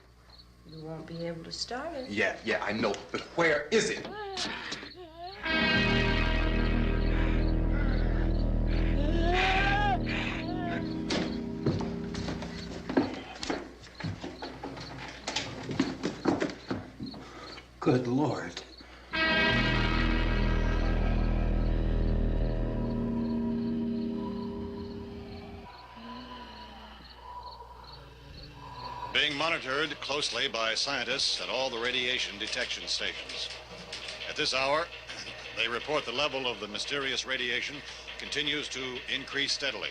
You won't be able to start it. Yeah, I know. But where is it? Good Lord. Being monitored closely by scientists at all the radiation detection stations. At this hour, they report the level of the mysterious radiation continues to increase steadily.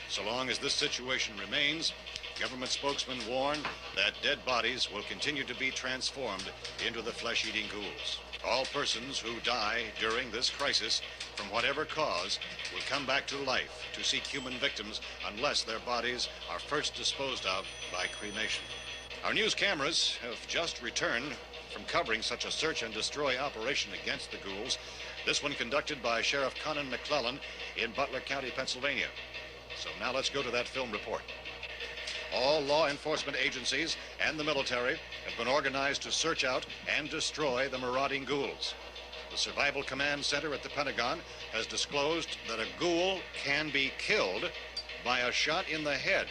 So long as this situation remains, government spokesmen warn that dead bodies will continue to be transformed into the flesh-eating ghouls. All persons who die during this crisis, from whatever cause, will come back to life to seek human victims unless their bodies are first disposed of by cremation. Our news cameras have just returned from covering such a search and destroy operation against the ghouls, this one conducted by Sheriff Conan McClellan in Butler County, Pennsylvania. So now let's go to that film report. All law enforcement agencies and the military have been organized to search out and destroy the marauding ghouls. The Survival Command Center at the Pentagon has disclosed that a ghoul can be killed by a shot in the head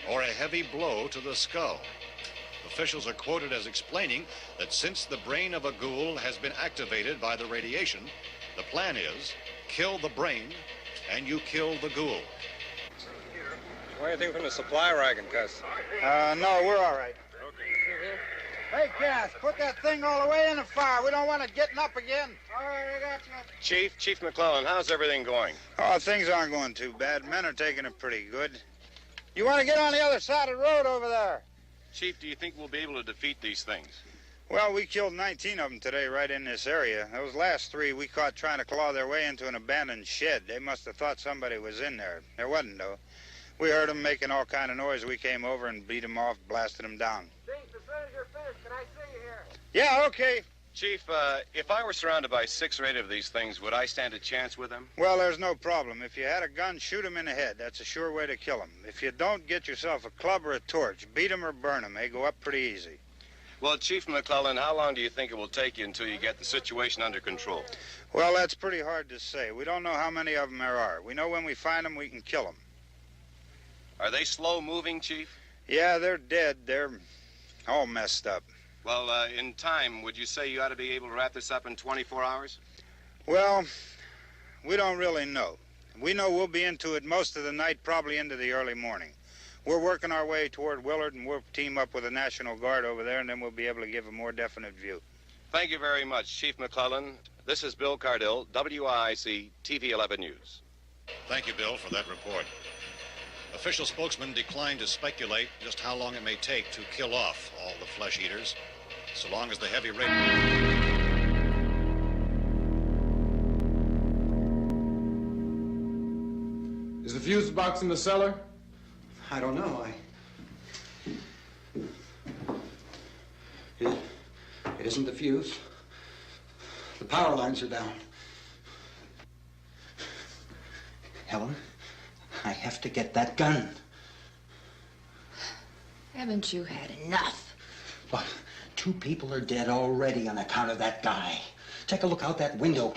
or a heavy blow to the skull. Officials are quoted as explaining that since the brain of a ghoul has been activated by the radiation, the plan is kill the brain and you kill the ghoul. What do you think from the supply wagon, Gus? No, we're all right. Hey, Cass, put that thing all the way in the fire. We don't want it getting up again. All right, I got you. Chief McClellan, how's everything going? Oh, things aren't going too bad. Men are taking it pretty good. You want to get on the other side of the road over there? Chief, do you think we'll be able to defeat these things? Well, we killed 19 of them today right in this area. Those last 3 we caught trying to claw their way into an abandoned shed. They must have thought somebody was in there. There wasn't, though. We heard them making all kind of noise. We came over and beat them off, blasted them down. Chief, as soon as you're finished, can I see you here? Yeah, okay. Chief, if I were surrounded by 6 or 8 of these things, would I stand a chance with them? Well, there's no problem. If you had a gun, shoot them in the head. That's a sure way to kill them. If you don't, get yourself a club or a torch. Beat them or burn them. They go up pretty easy. Well, Chief McClellan, how long do you think it will take you until you get the situation under control? Well, that's pretty hard to say. We don't know how many of them there are. We know when we find them, we can kill them. Are they slow-moving, Chief? Yeah, they're dead. They're all messed up. Well, in time, would you say you ought to be able to wrap this up in 24 hours? Well, we don't really know. We know we'll be into it most of the night, probably into the early morning. We're working our way toward Willard, and we'll team up with the National Guard over there, and then we'll be able to give a more definite view. Thank you very much, Chief McClellan. This is Bill Cardill, WIC TV 11 News. Thank you, Bill, for that report. Official spokesman declined to speculate just how long it may take to kill off all the flesh eaters, so long as the heavy rate... Is the fuse box in the cellar? I don't know. It isn't the fuse. The power lines are down. Helen, I have to get that gun. Haven't you had enough? Well, 2 people are dead already on account of that guy. Take a look out that window.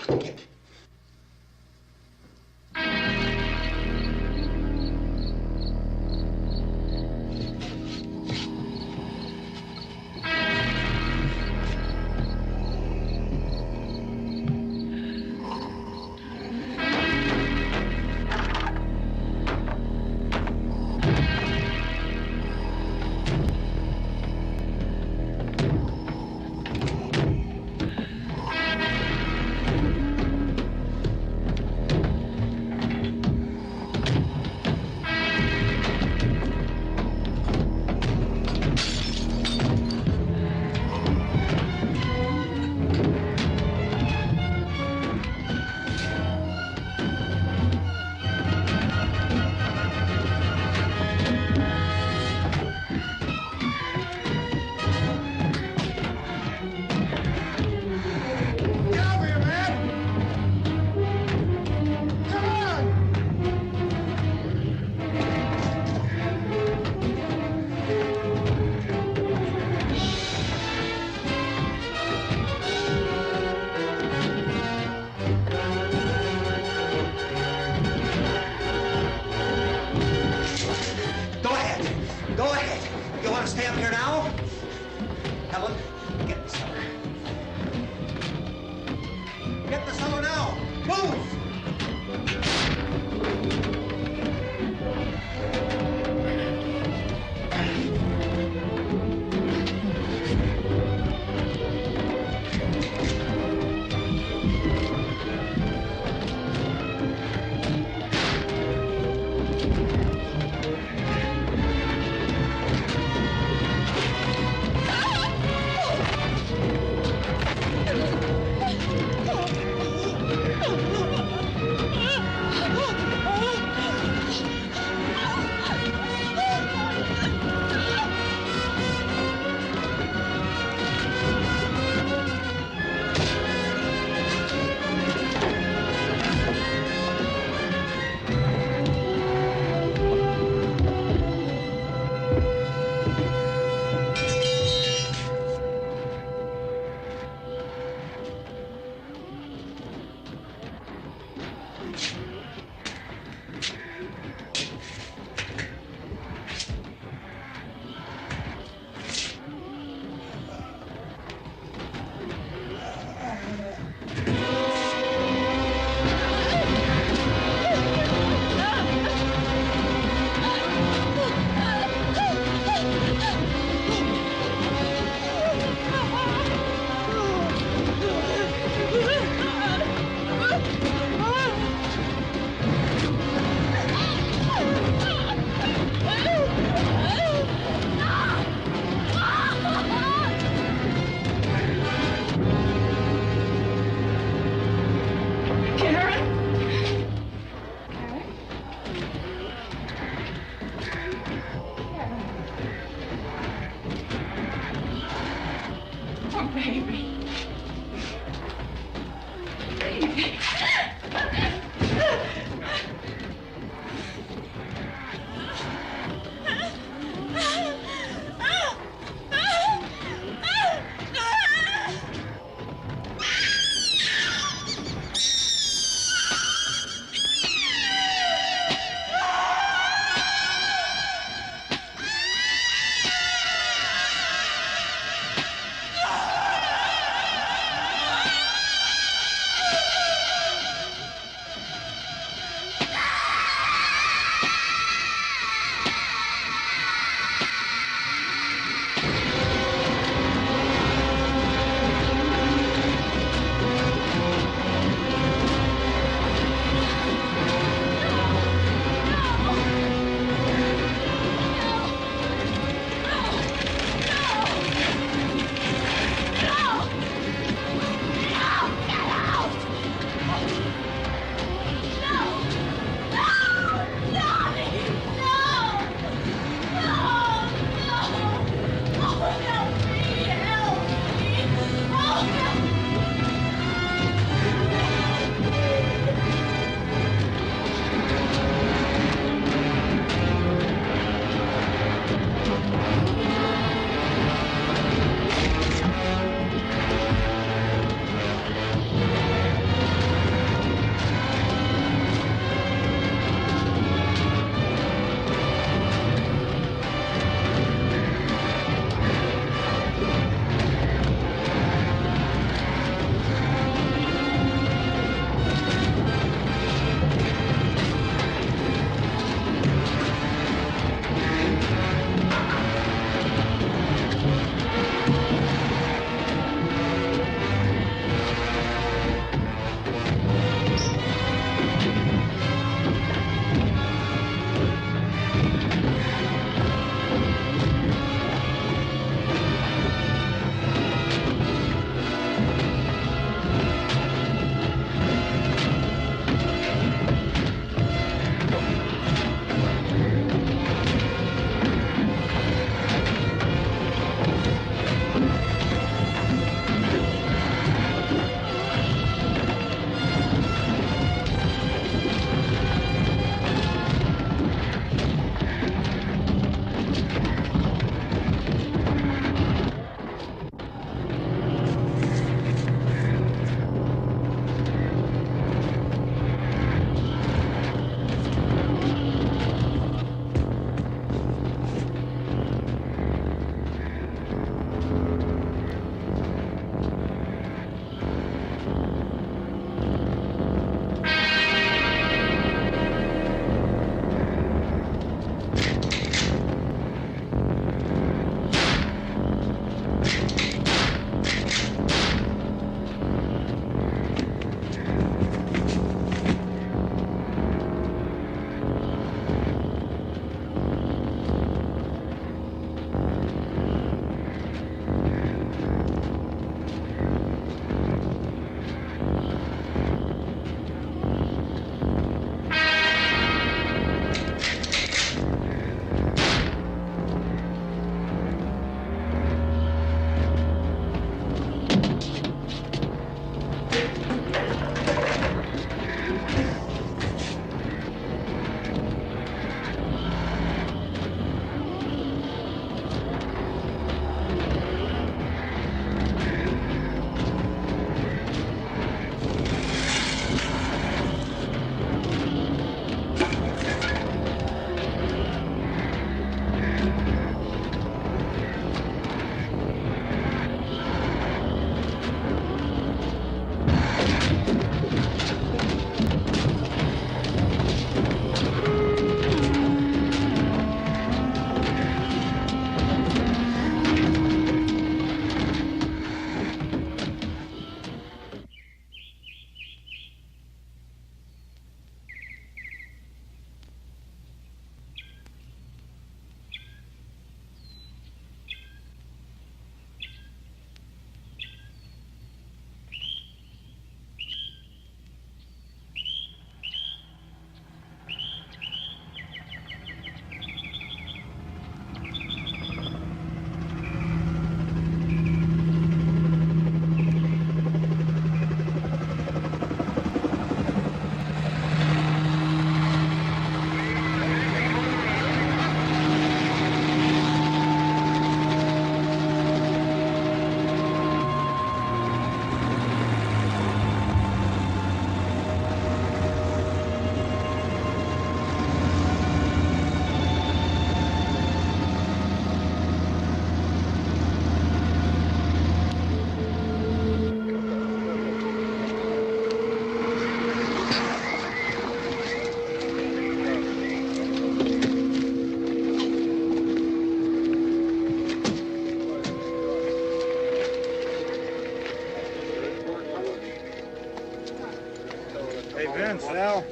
Vince, Al.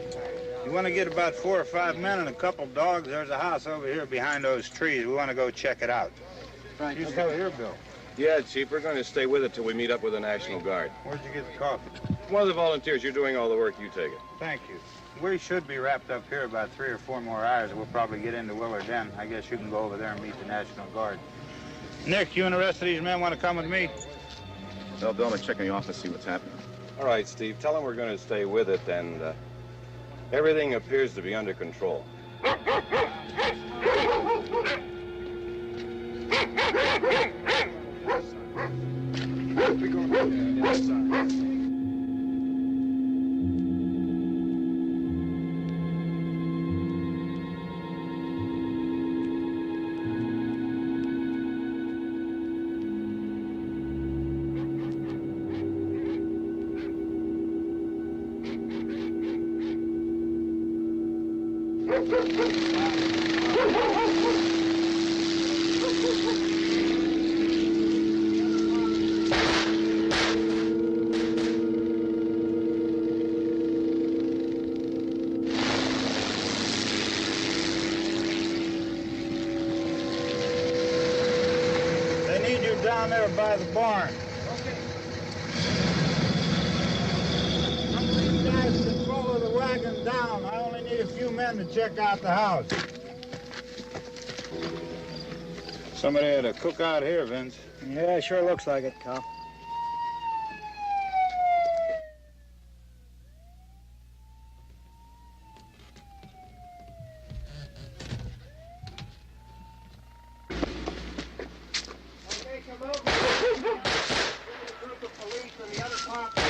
You want to get about 4 or 5 men and a couple dogs? There's a house over here behind those trees. We want to go check it out. Right. You still here, Bill? Yeah, Chief, we're going to stay with it till we meet up with the National Guard. Where'd you get the coffee? One of the volunteers. You're doing all the work. You take it. Thank you. We should be wrapped up here about 3 or 4 more hours. We'll probably get into Willard then. I guess you can go over there and meet the National Guard. Nick, you and the rest of these men want to come with me? Tell Bill to check in the office, see what's happening. All right, Steve. Tell him we're going to stay with it, and everything appears to be under control. They need you down there by the barn. Okay. Some of these guys can follow the wagon down. I only need a few men to check out the house. Somebody had a cookout here, Vince. Yeah, sure looks like it, Cal. Okay, come over. A group of police and the other cops.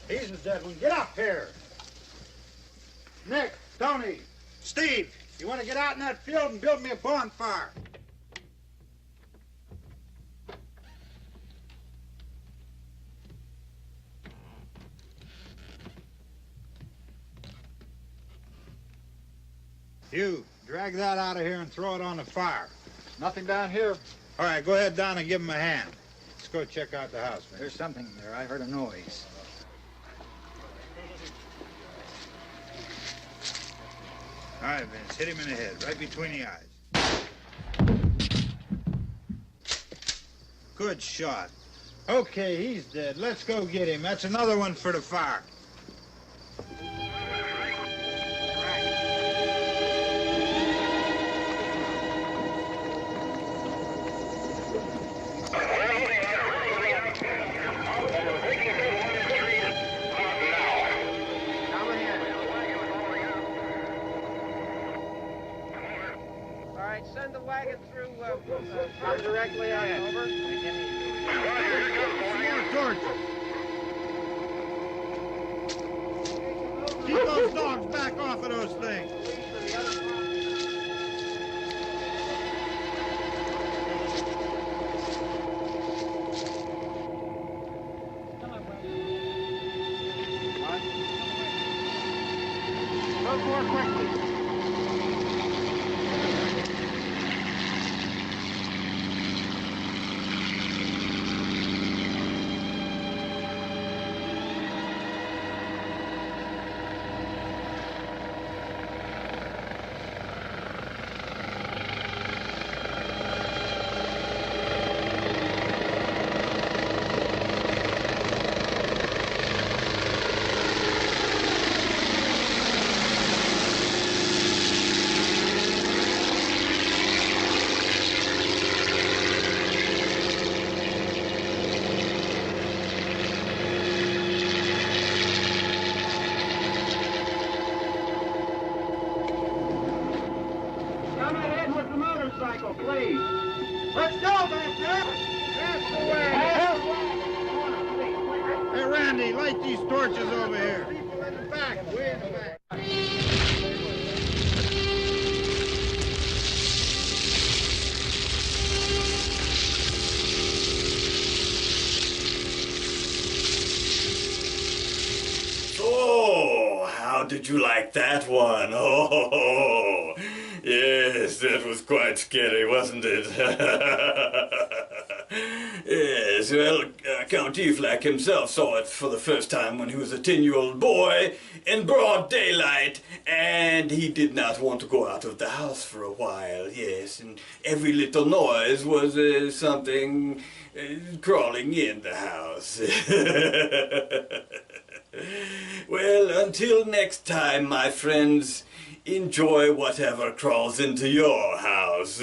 He's a dead one. Get up here. Nick, Tony, Steve, you want to get out in that field and build me a bonfire? You, drag that out of here and throw it on the fire. Nothing down here. All right, go ahead down and give him a hand. Let's go check out the house, man. There's something there. I heard a noise. All right, Vince, hit him in the head, right between the eyes. Good shot. Okay, he's dead. Let's go get him. That's another one for the fire. Send the wagon through directly out. Over. More torches. Keep those dogs back off of those things. Look more quickly. Please. Let's go back there. That's the way. Hey, Randy, light these torches over here. People in the back, way in the back. did you like that one? Oh, yes, that was quite scary, wasn't it? Yes, well, Count Eeflac himself saw it for the first time when he was a 10-year-old boy in broad daylight, and he did not want to go out of the house for a while, yes, and every little noise was something crawling in the house. Well, until next time, my friends, enjoy whatever crawls into your house.